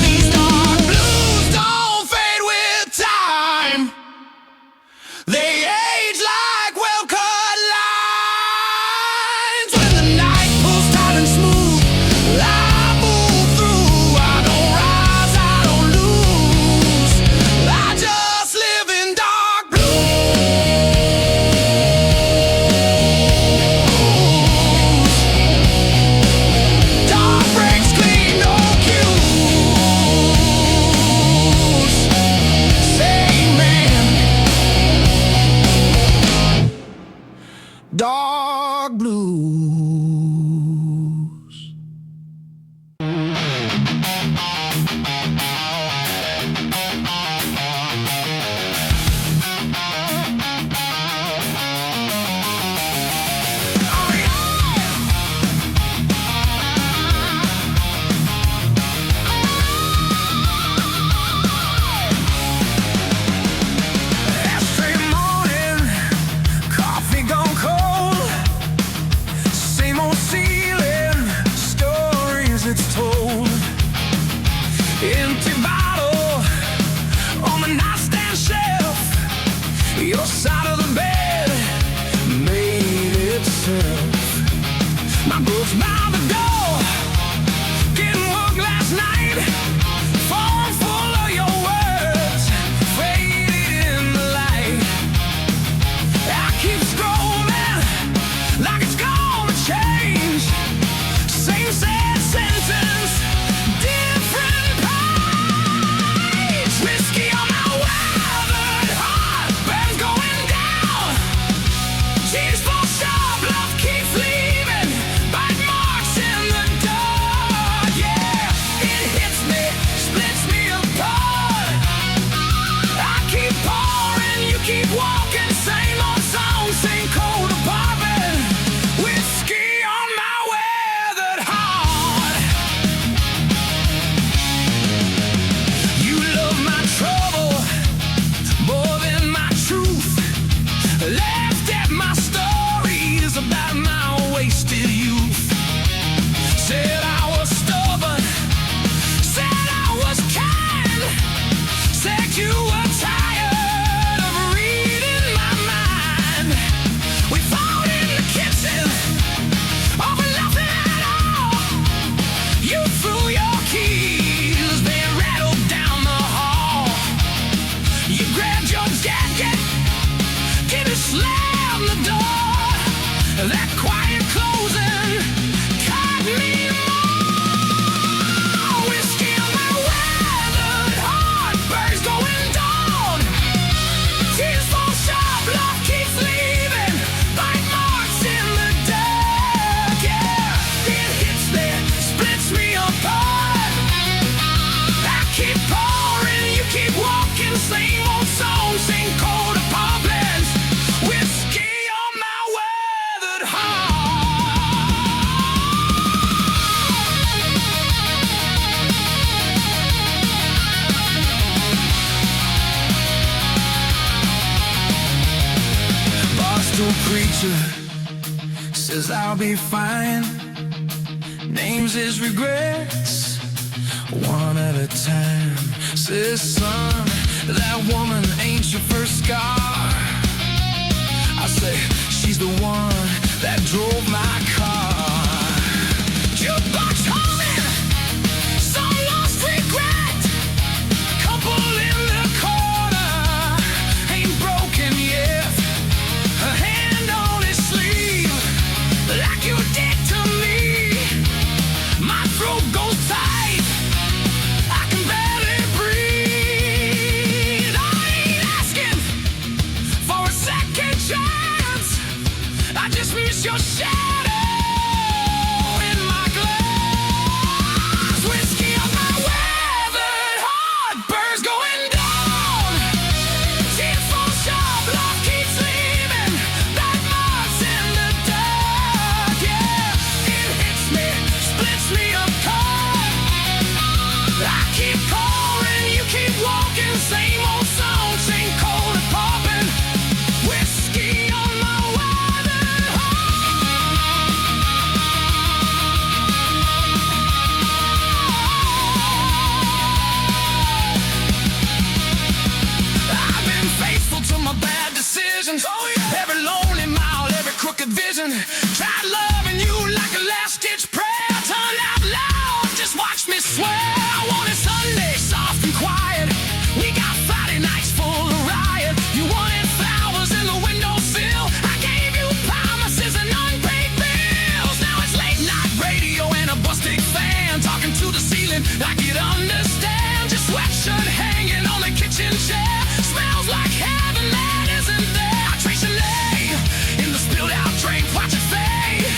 These dark blues don't fade with time. They age like well-cut lines. When the night pulls tight and smooth, I move through. I don't rise, I don't lose. I just live in dark blues. Dark breaks clean, no cues. Same man. Dark blues. was by the door, getting work last night. Phone full of your words, faded in the light. I keep scrolling like it's gonna change. Same sad sentence, different page. Whiskey on my weathered heart, burns going down. Tears fall sharp, love keeps leaving, bite marks in the dark. Yeah, it hits me, splits me apart. I keep pouring, you keep walking, same old song, same cold apartment. Whiskey on my weathered heart. You love my trouble more than my truth. Laughed at my stories about my wasted youth. Said I was stubborn, said I was kind, said you were tired of reading my mind. We fought in the kitchen over nothing at all. You threw your keys, they rattled down the hall. You grabbed your jacket, kid who slammed the door. That quiet closing caught me more. Whiskey on my weathered heart, birds going down. Tears fall sharp, love keeps leaving, bite marks in the dark. Yeah, it hits me, splits me apart. I keep pouring, you keep walking, same old song, same cold apartments. Whiskey on my weathered heart. Barstool preacher says I'll be fine. Names his regrets one at a time. Says, son, that woman ain't your first scar. I say, she's the one that drove my car. Jukebox humming, some lost regret. Couple in the corner, ain't broken yet. A hand on his sleeve, like you did to me. My throat goes tight, I can barely breathe. I ain't asking for a second chance, I just miss your shadow in my glass. Whiskey on my weathered heart, birds going down. Tears fall sharp, love keeps leaving, bite marks in the dark. Yeah, it hits me, splits me apart. I keep pouring, you keep walking, same old song, same cold apartment. Whiskey on my weathered heart. I've been faithful to my bad decisions. Every lonely mile, every crooked vision. Tried loving you like a last-ditch prayer. Turned out loud, just watch me swear. I wanted Sunday soft and quiet. We got Friday nights full of riot. You wanted flowers in the windowsill. I gave you promises and unpaid bills. Now it's late night radio and a busted fan, talking to the ceiling like you'd understand. Your sweatshirt hanging on the kitchen chair, smells like heaven that isn't there. I trace your name in the spilled out drink, watch it fade.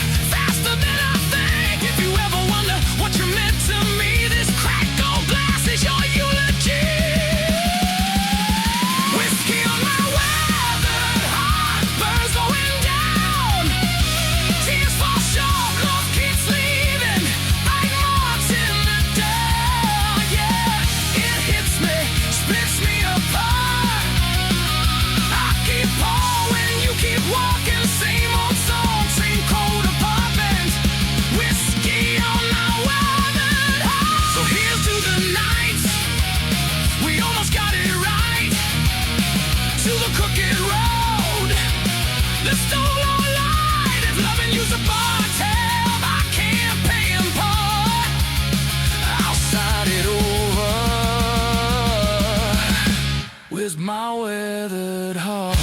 my weathered heart.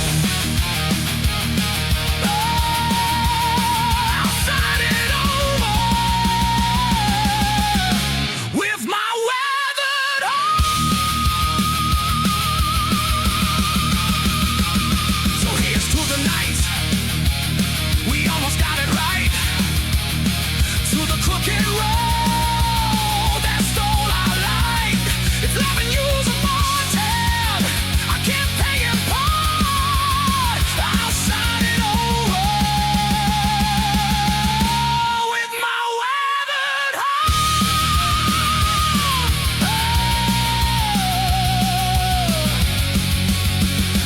I'll sign it over with my weathered heart. So here's to the night we almost got it right, to the crooked road that stole our light. It's loving you's a mortal, I can't pay it apart. I'll sign it over with my weathered heart.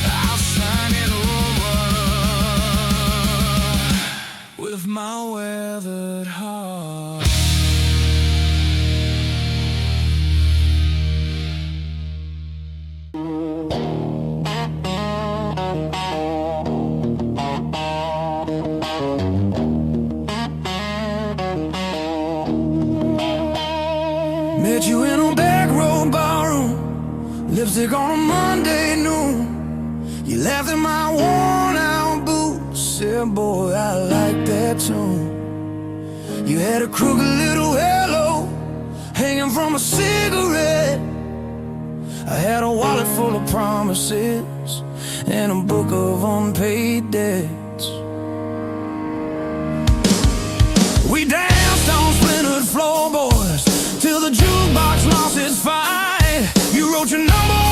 I'll sign it over with my weathered heart. Met you in a back road barroom, lipstick on a Monday noon. You laughed at my worn out boots, said, boy, I like that tune. You had a crooked little halo hanging from a cigarette. I had a wallet full of promises and a book of unpaid debts. We danced on splintered floorboards till the jukebox lost its fight. You wrote your number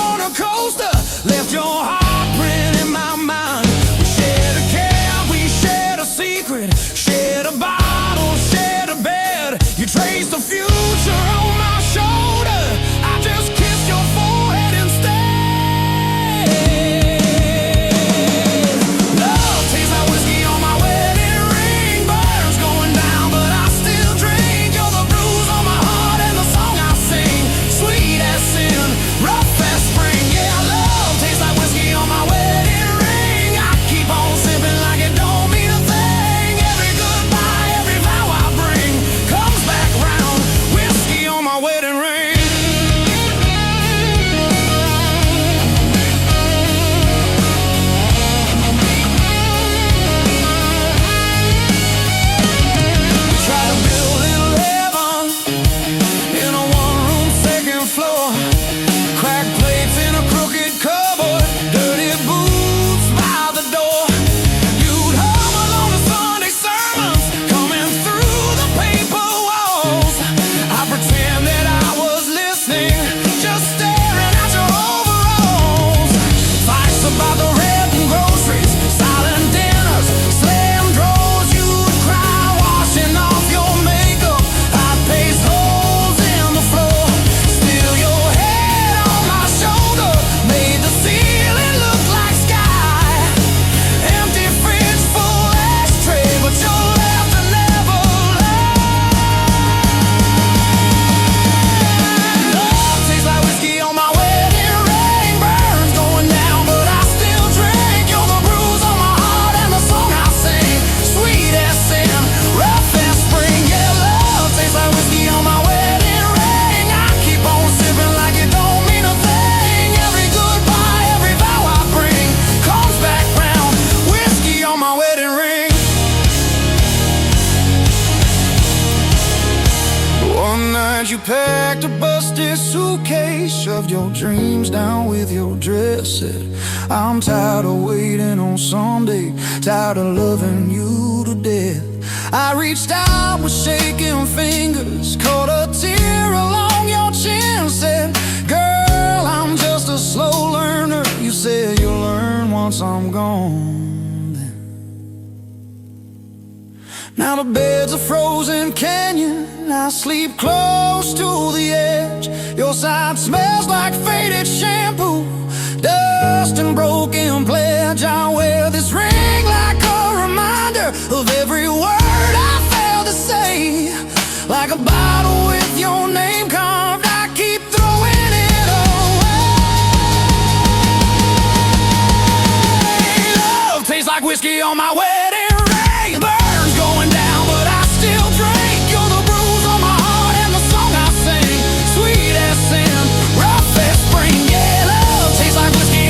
on a coaster, left your heart print in my mind. We shared a cab, we shared a secret, shared a bottle, shared a bed. You traced the future on my shoulder, I just kissed your forehead instead. Love tastes like whiskey on my wedding ring, burns going down but I still drink. You're the bruise on my heart and the song I sing, sweet as sin, rough as spring. Yeah, love tastes like whiskey on my wedding ring. I keep on sipping like it don't mean a thing. Every goodbye, every vow I bring comes back round, whiskey on my wedding ring. Try to build little heaven in a one-room second floor. Cracked plates in a crooked cupboard, dirty boots by the door. You'd hum along the Sunday sermons coming through the paper walls. I pretend that I was listening, just staring at your overalls. Fights about the rent and groceries, silent dinners, slam drawers. You'd cry washing off your makeup, hot paste holes in the floor. Still your head on my shoulder made the ceiling look like sky. Empty fridge, full ashtray, but your laughter never left. Love tastes like whiskey on my wedding ring, burns going down but I still drink. You're the bruise on my heart and the song I sing, sweet as sin, rough as spring. Yeah, love tastes like whiskey on my wedding ring. I keep on sipping like it don't mean a thing. Every goodbye, every vow I bring comes back round, whiskey on my wedding ring. One night you packed a busted suitcase, shoved your dreams down with your dress, said, I'm tired of waiting on someday, tired of loving you to death. I reached out with shaking fingers, caught a tear along your chin, said, girl, I'm just a slow learner. You said you'll learn once I'm gone. Now the bed's a frozen canyon, I sleep close to the edge. Your side smells like faded shampoo, dust and broken pledge. I wear this ring like a reminder of every word I failed to say, like a bottle with your name carved. I keep throwing it away. Love tastes like whiskey on my wedding ring, burns going down but I still drink. You're the bruise on my heart and the song I sing, sweet as sin, rough as spring. Yeah, love tastes like whiskey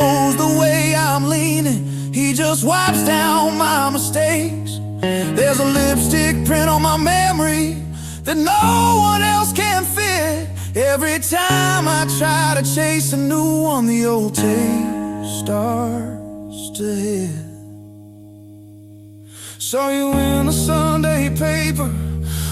knows the way I'm leaning. He just wipes down my mistakes. There's a lipstick print on my memory that no one else can fit. Every time I try to chase a new one, the old tape starts to hit. Saw you in the Sunday paper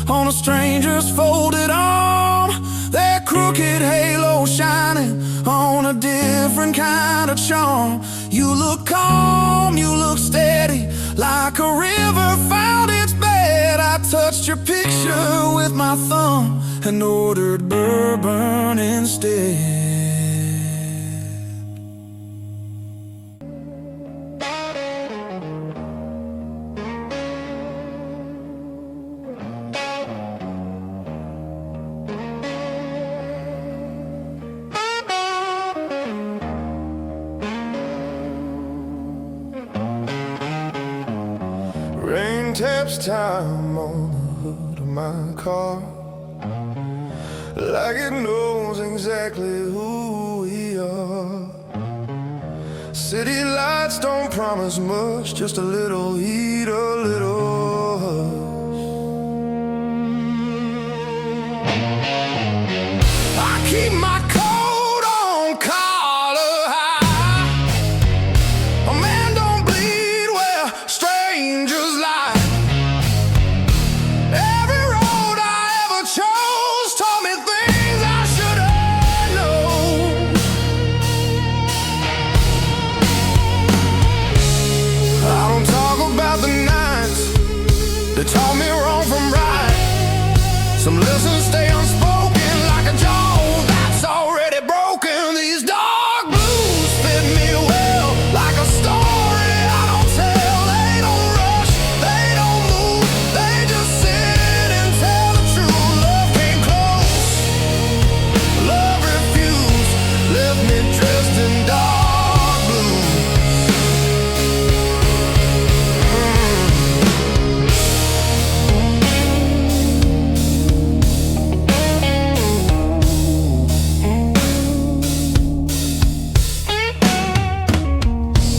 on a stranger's folded arm, that crooked halo shining on a different kind of charm. You look calm, you look steady, like a river found its bed. I touched your picture with my thumb and ordered bourbon instead. Rain taps time on the hood of my car, like it knows exactly who we are. City lights don't promise much, just a little heat, a little hush. I keep my coat on collar high. A man don't bleed where strangers lie. Every road I ever chose taught me things I should have known. I don't talk about the nights that taught me wrong from right. Some lessons stay unspoken like a jaw that's already broken. These dark blues fit me well, like a story I don't tell. They don't rush, they don't move, they just sit and tell the truth. Love came close, love refused, left me dressed in dark blue.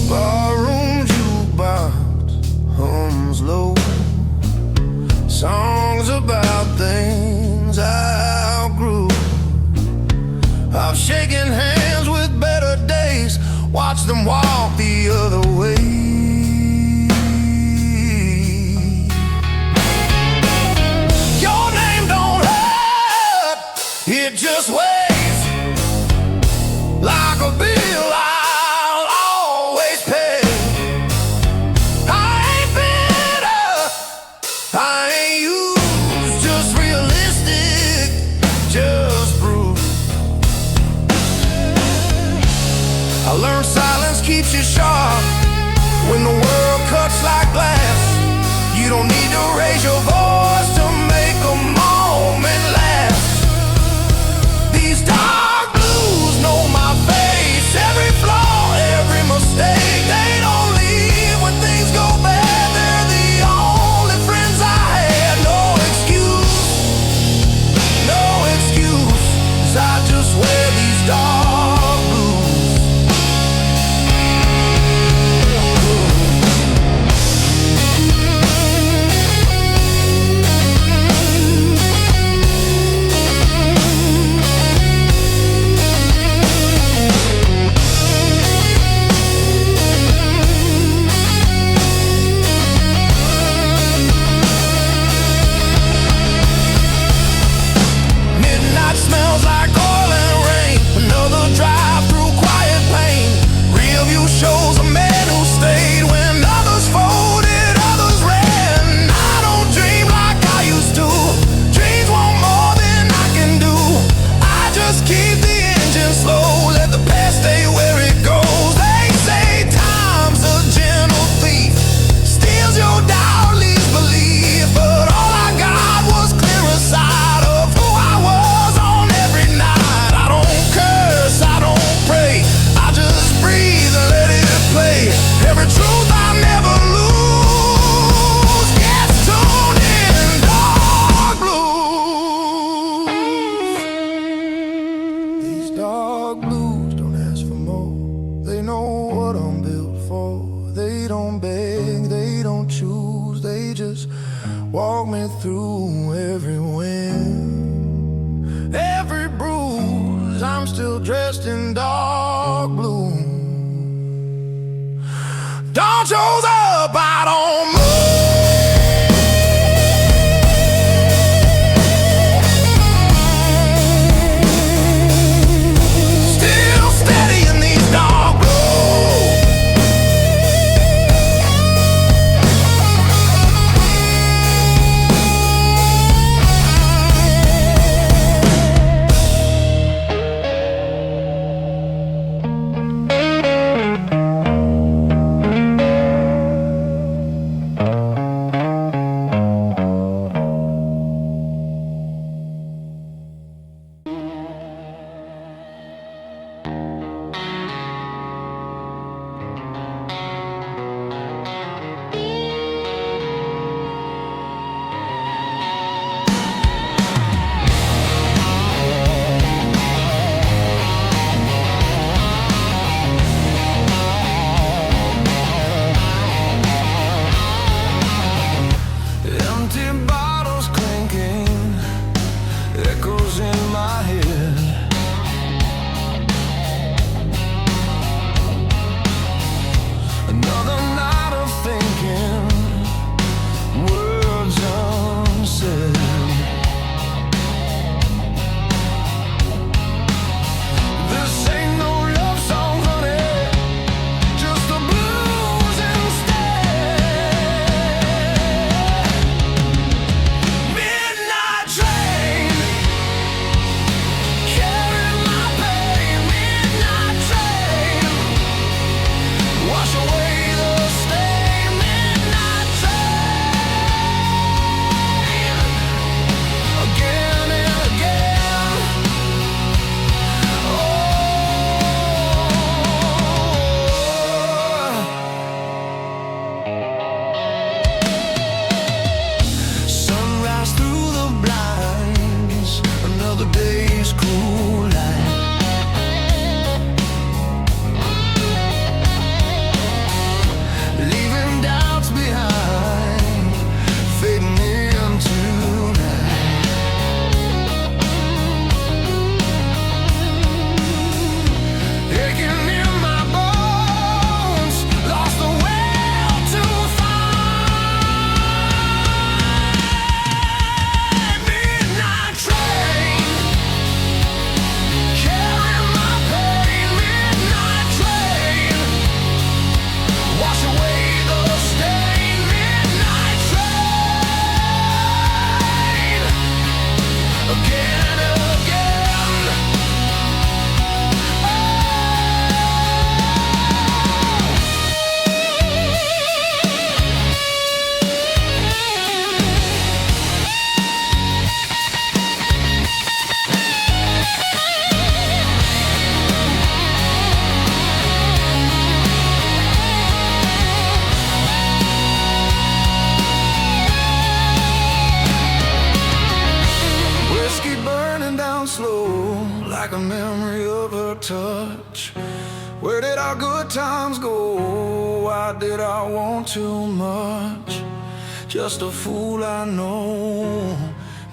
Barroom jukebox hums low, songs about things I outgrew. I've shaken hands with better days, watched them walk the other way. Your name don't hurt, it just weighs like a bill I'll always pay. I ain't bitter, I ain't used, just realistic, just proof. I learned silence keeps you sharp when the world cuts like glass. You don't need to raise your voice to make a moment last. These dark blues know my face, every flaw, every mistake. They don't leave when things go bad. They're the only friends I had. No excuse, no excuse, 'cause I just wear these dark blues. for. They don't beg, they don't choose, they just walk me through every win, every bruise. I'm still dressed in dark blue. Dawn shows up, I don't move. A memory of her touch. Where did our good times go? Why did I want too much? Just a fool I know,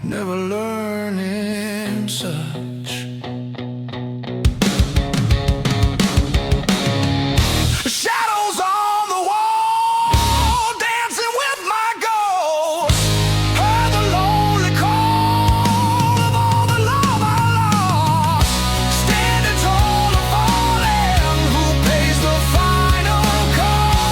never learning such. Shadows on the wall, dancing with my ghost. Heard the lonely call of all the love I lost. Standing tall or falling, who pays the final cost?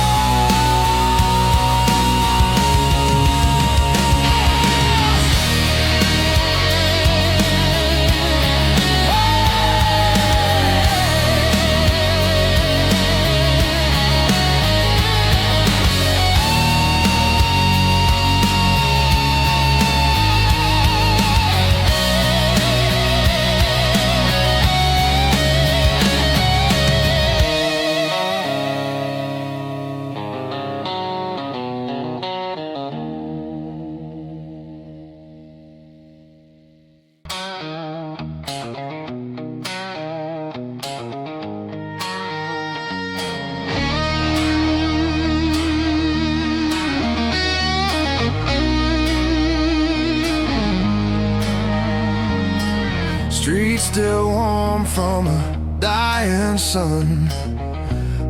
still warm from a dying sun.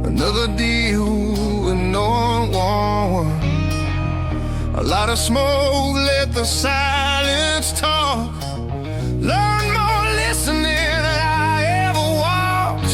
Another deal with no one. A lot of smoke, let the silence talk. Learn more listening than I ever walked.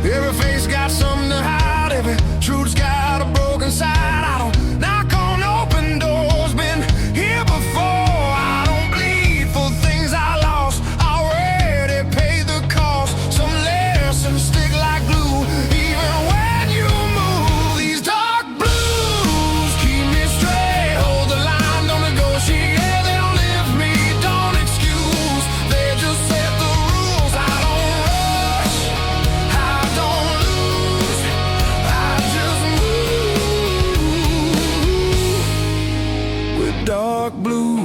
Every face got something to hide, every truth's got a broken side. I don't knock on open doors, been here before. I don't bleed for things I lost, already paid the cost. Some lessons stick like glue, even when you move. These dark blues keep me straight, hold the line, don't negotiate. Yeah, they don't lift me, don't excuse, they just set the rules. I don't rush, I don't lose, I just move with dark blue.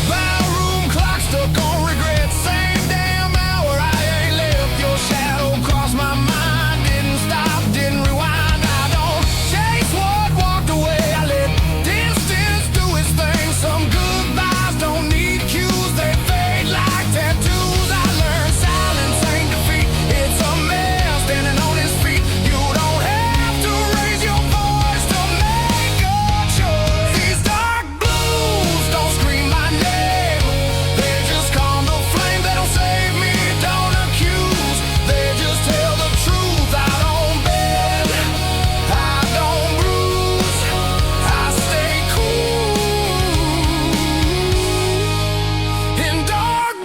Ballroom clock stuck on regret, same damn hour. I ain't left, your shadow crossed my mind. Didn't stop, didn't rewind. I don't chase what walked away, I let distance do its thing. Some good vibes don't need cues, they fade like tattoos. I learned silence ain't defeat, it's a man standing on his feet. You don't have to raise your voice to make a choice. These dark blues don't scream my name, they just calm the flame. They don't save me, don't accuse, they just tell the truth. I don't bend, I don't bruise, I stay cool in dark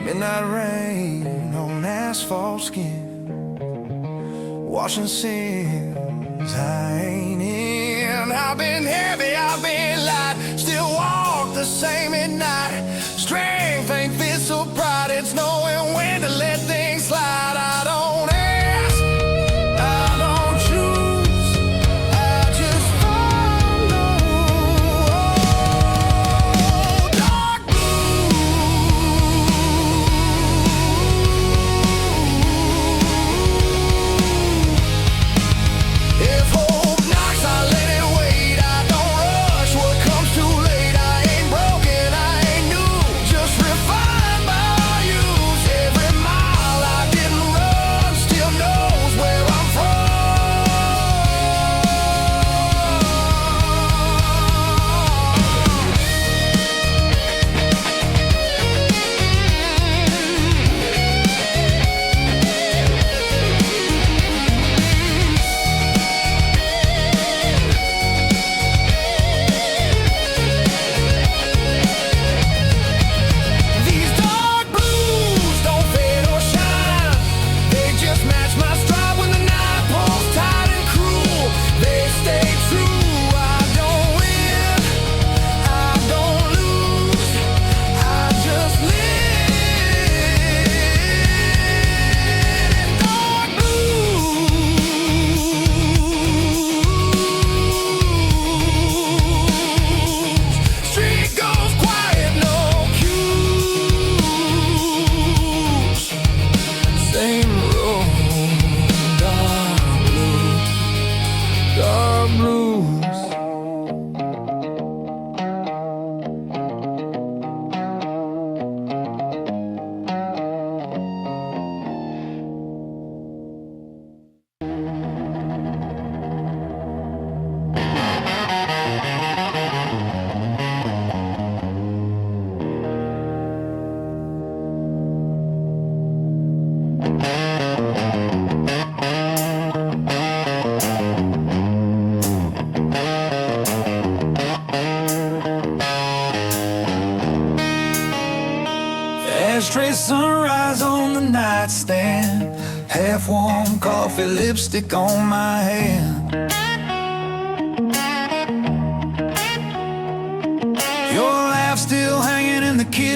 midnight rain on asphalt skin, washing sins I ain't in. I've been heavy, I've been light, still walk the same at night. Strength ain't physical pride, it's knowing when to let things slide. I don't ask, I don't choose, I just follow. Dark if hope knocks, I let it wait. I don't rush what comes too late. I ain't broken, I ain't new, just refined by use. Every mile I didn't run still knows where I'm from. These dark blues don't fade or shine, they just match my stride when the night pulls tight and cruel. They stay true, I don't win, I don't lose, I just live in dark blues. Street goes quiet, no cues. Same road, dark blues, dark blues. Ashtray sunrise on the nightstand, half-warm coffee, lipstick on my hand.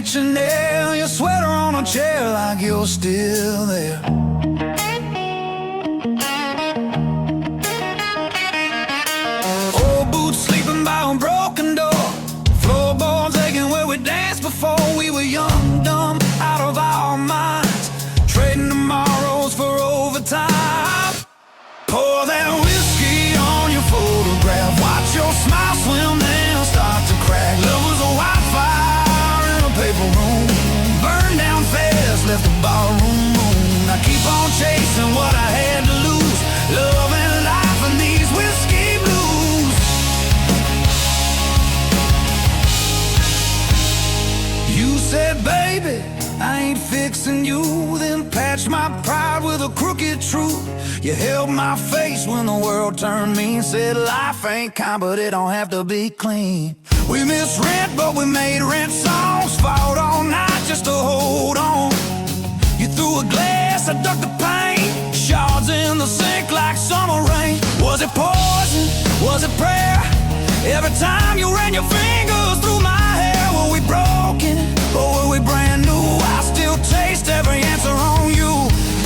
Chanel, your sweater on a chair like you're still there. Old boots sleeping by a broken door, floorboards aching where we danced before we were young, dumb, out of our minds, trading tomorrows for overtime. Pour that whiskey on your photograph, watch your smile swim then start to crack. Love was a wildfire in a paper room, burned down fast, left the barroom moon. I keep on chasing what I had to lose, love and life and these whiskey blues. You said, baby, I ain't fixing you, then patched my pride with a crooked truth. You held my face when the world turned mean, said life ain't kind, but it don't have to be clean. We missed rent, but we made rent songs, fought all night just to hold on. You threw a glass, I ducked the pain, shards in the sink like summer rain. Was it poison? Was it prayer? Every time you ran your fingers through my hair, were we broken or were we brand new? I still taste every answer on you.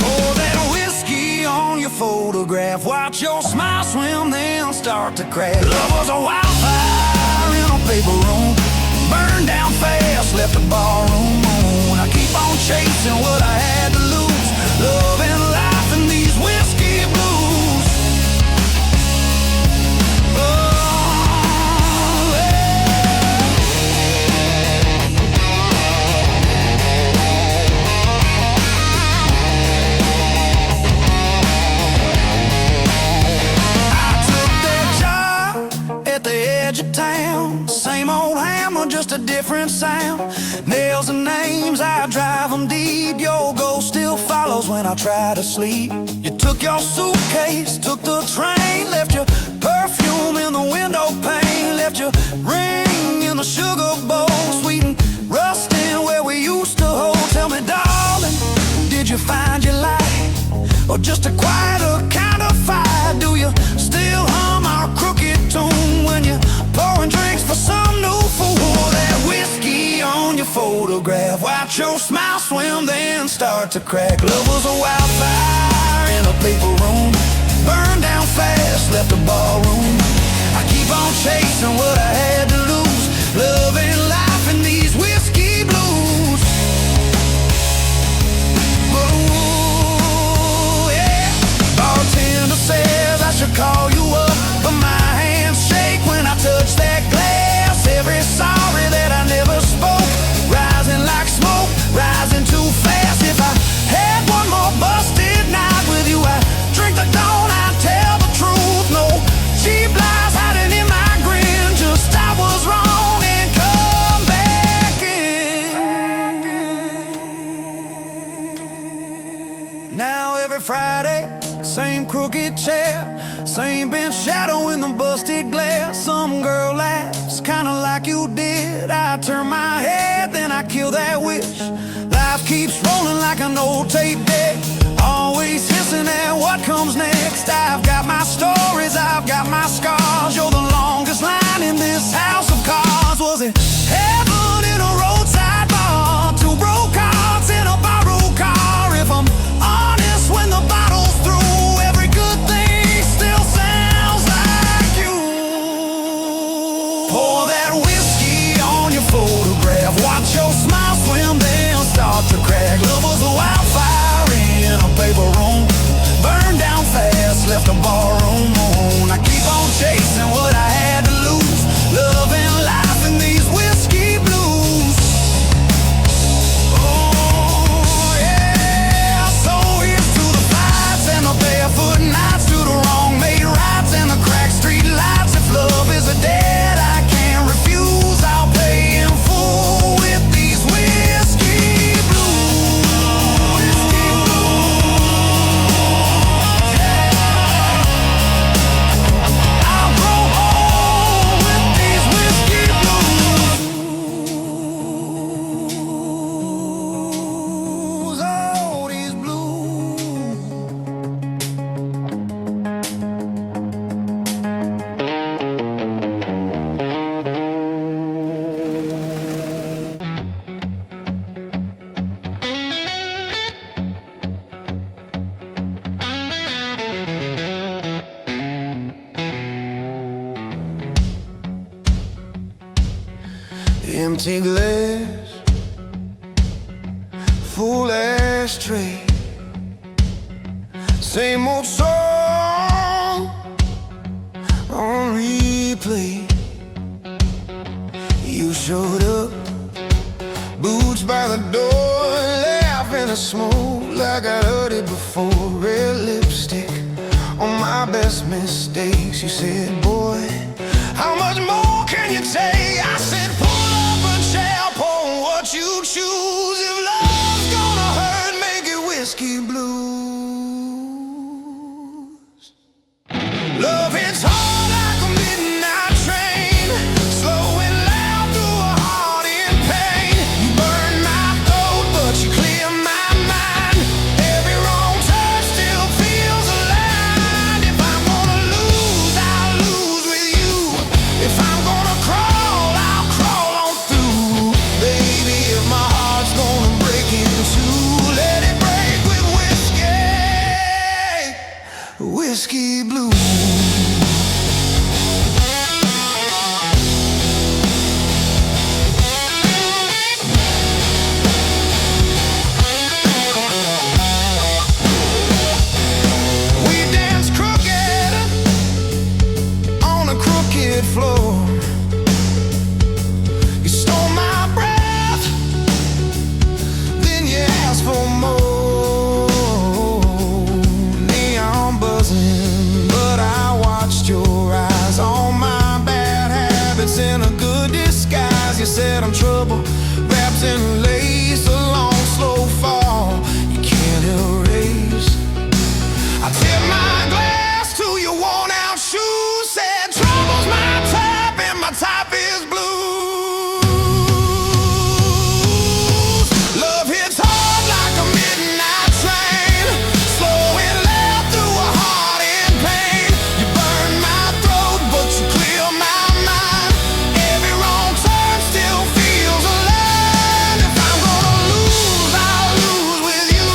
Oh, that whiskey on your photograph, watch your smile swim then start to crack. Love was a wildfire in a paper room, burned down fast, left the barroom moon. I keep on chasing what I had to lose, love and life and these whiskey blues. Oh, yeah. I took that job at the edge of town, same old hammer, just a different sound. Nails and names, I drive them deep. Your ghost still follows when I try to sleep. You took your suitcase, took the train, left your perfume in the window pane, left your ring in the sugar bowl, sweet and rusting where we used to hold. Tell me, darling, did you find your light, or just a quieter kind of fire? Do you still hum our crooked tune when you're pouring drinks for some new fool? That whiskey on your photograph, watch your smile swim then start to crack. Love was a wildfire in a paper room, burned down fast, left the barroom. I keep on chasing what I had to lose, love and life and these whiskey blues. Oh, yeah. Bartender says I should call you up, but my hands shake when I touch that glass. Every sorry that I never spoke, rising like smoke, rising too fast. If I had one more busted night with you, I'd drink the dawn, I'd tell the truth. No cheap lies hiding in my grin, just I was wrong and come back in. Now every Friday, same crooked chair, same bench shadow in the busted glass. Some girl laughs, kinda like you did. I turn my head, then I kill that wish. Life keeps rolling like an old tape deck, always hissing at what comes next. I've got my stories, I've got my scars. You're the longest line in this house of cards. Was it heaven in a roadside bar, two broke hearts in a borrowed car? If I'm honest, when the bottle's through, every good thing still sounds like you. Pour that whiskey on your photograph, watch your smile swim then start to crack. Love was a wildfire in a paper room, burned down fast, left the barroom moon. I keep on chasing what I had to lose, love and life and these Empty glass, full ashtray, same old song on replay. You showed up, boots by the door, laughing at smoke like I'd heard it before. Red lipstick on my best mistakes. You said, boy, how much more can you take? I said, pull up a chair, pour what you choose. If love's gonna hurt, make it whiskey blues. Love hits hard like a midnight train, slow and loud through a heart in pain. You burn my throat, but you clear my mind. Every wrong turn still feels aligned. If I'm gonna lose, I'll lose with you. If I'm gonna crawl, I'll crawl on through. Baby, if my heart's gonna break in two, let it break with whiskey blues. Floor. You stole my breath, then you asked for more. Neon buzzing, but I watched your eyes. All my bad habits in a good disguise. You said I'm trouble, wrapped in lace, a long slow fall you can't erase. I tip my glass to your worn out shoes, said trouble's my type and my type is blues. Love hits hard like a midnight train, slow and loud through a heart in pain. You burn my throat, but you clear my mind. Every wrong turn still feels alive. If I'm gonna lose, I'll lose with you.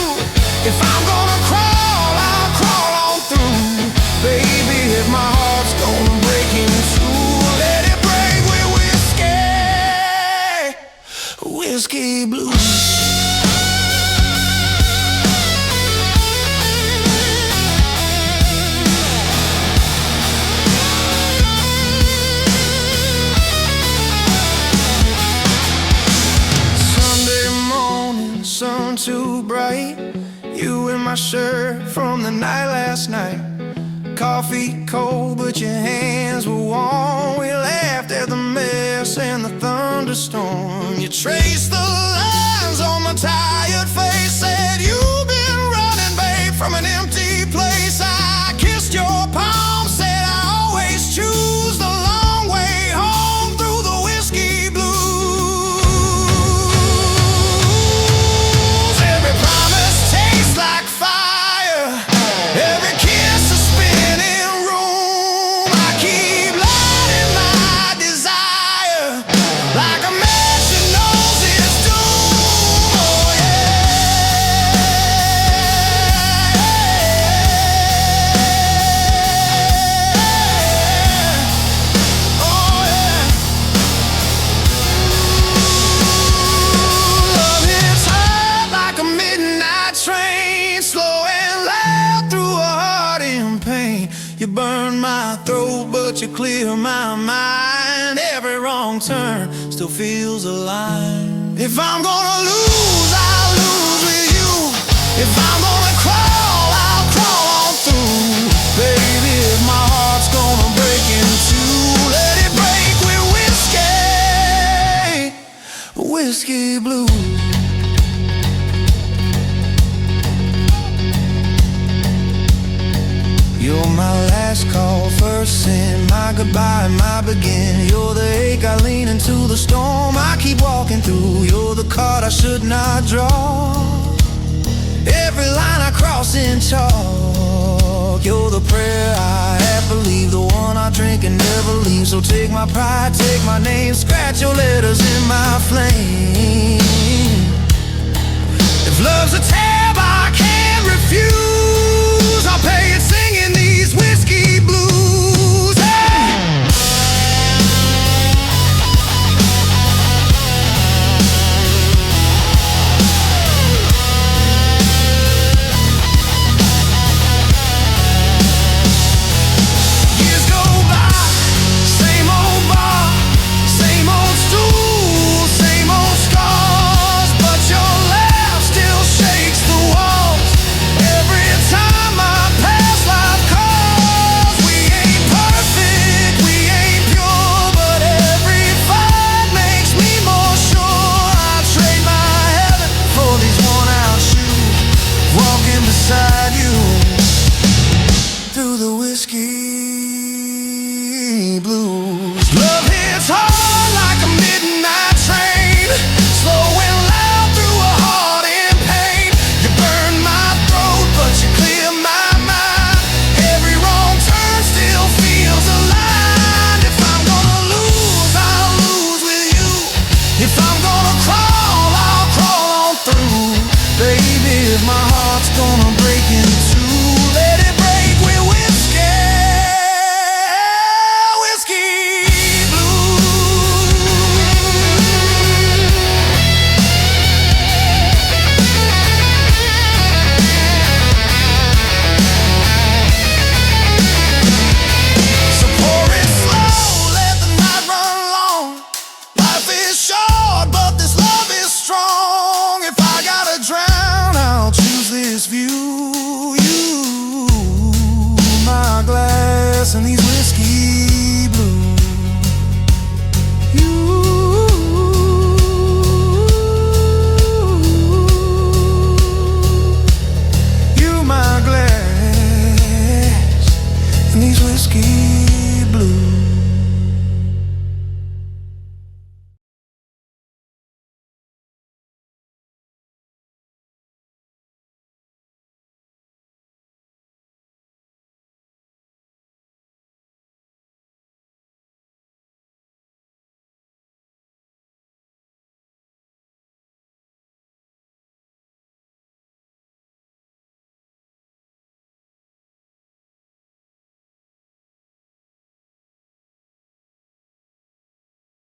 If I'm gonna crawl, I'll crawl on through. Baby, if my heart's gonna break in two, let it break with whiskey blues. Sunday morning, sun too bright. You in my shirt from the night last night. Coffee cold, but your hands were warm. We laughed at the mess and the thunderstorm. You traced the lines on my tired face, said you've been running, babe, from an empty place. I kissed your palm, said I always choose the long way home through the whiskey blues. Every promise tastes like fire, every kiss a spinning room. I keep lighting my desire like a match that knows its doom. Oh yeah. Oh yeah. Love hits hard like a midnight train, slow and loud through a heart in pain. You burn my throat, but you clear my mind. Every wrong turn still feels alive. If I'm gonna lose, I'll lose with you. If I'm gonna crawl, I'll crawl on through. Baby, if my heart's gonna break in two, let it break with whiskey blues. You're my last call, first sin, my goodbye, my begin. You're the ache I lean into the storm I keep walking through. You're the card I should not draw, every line I cross in chalk. You're the prayer I half believe, the one I drink and never leave. So take my pride, take my name, scratch your letters in my flame. If love's a tab I can't refuse, I'll pay it singing these whiskey blues. Hey! if my heart's gonna break in two.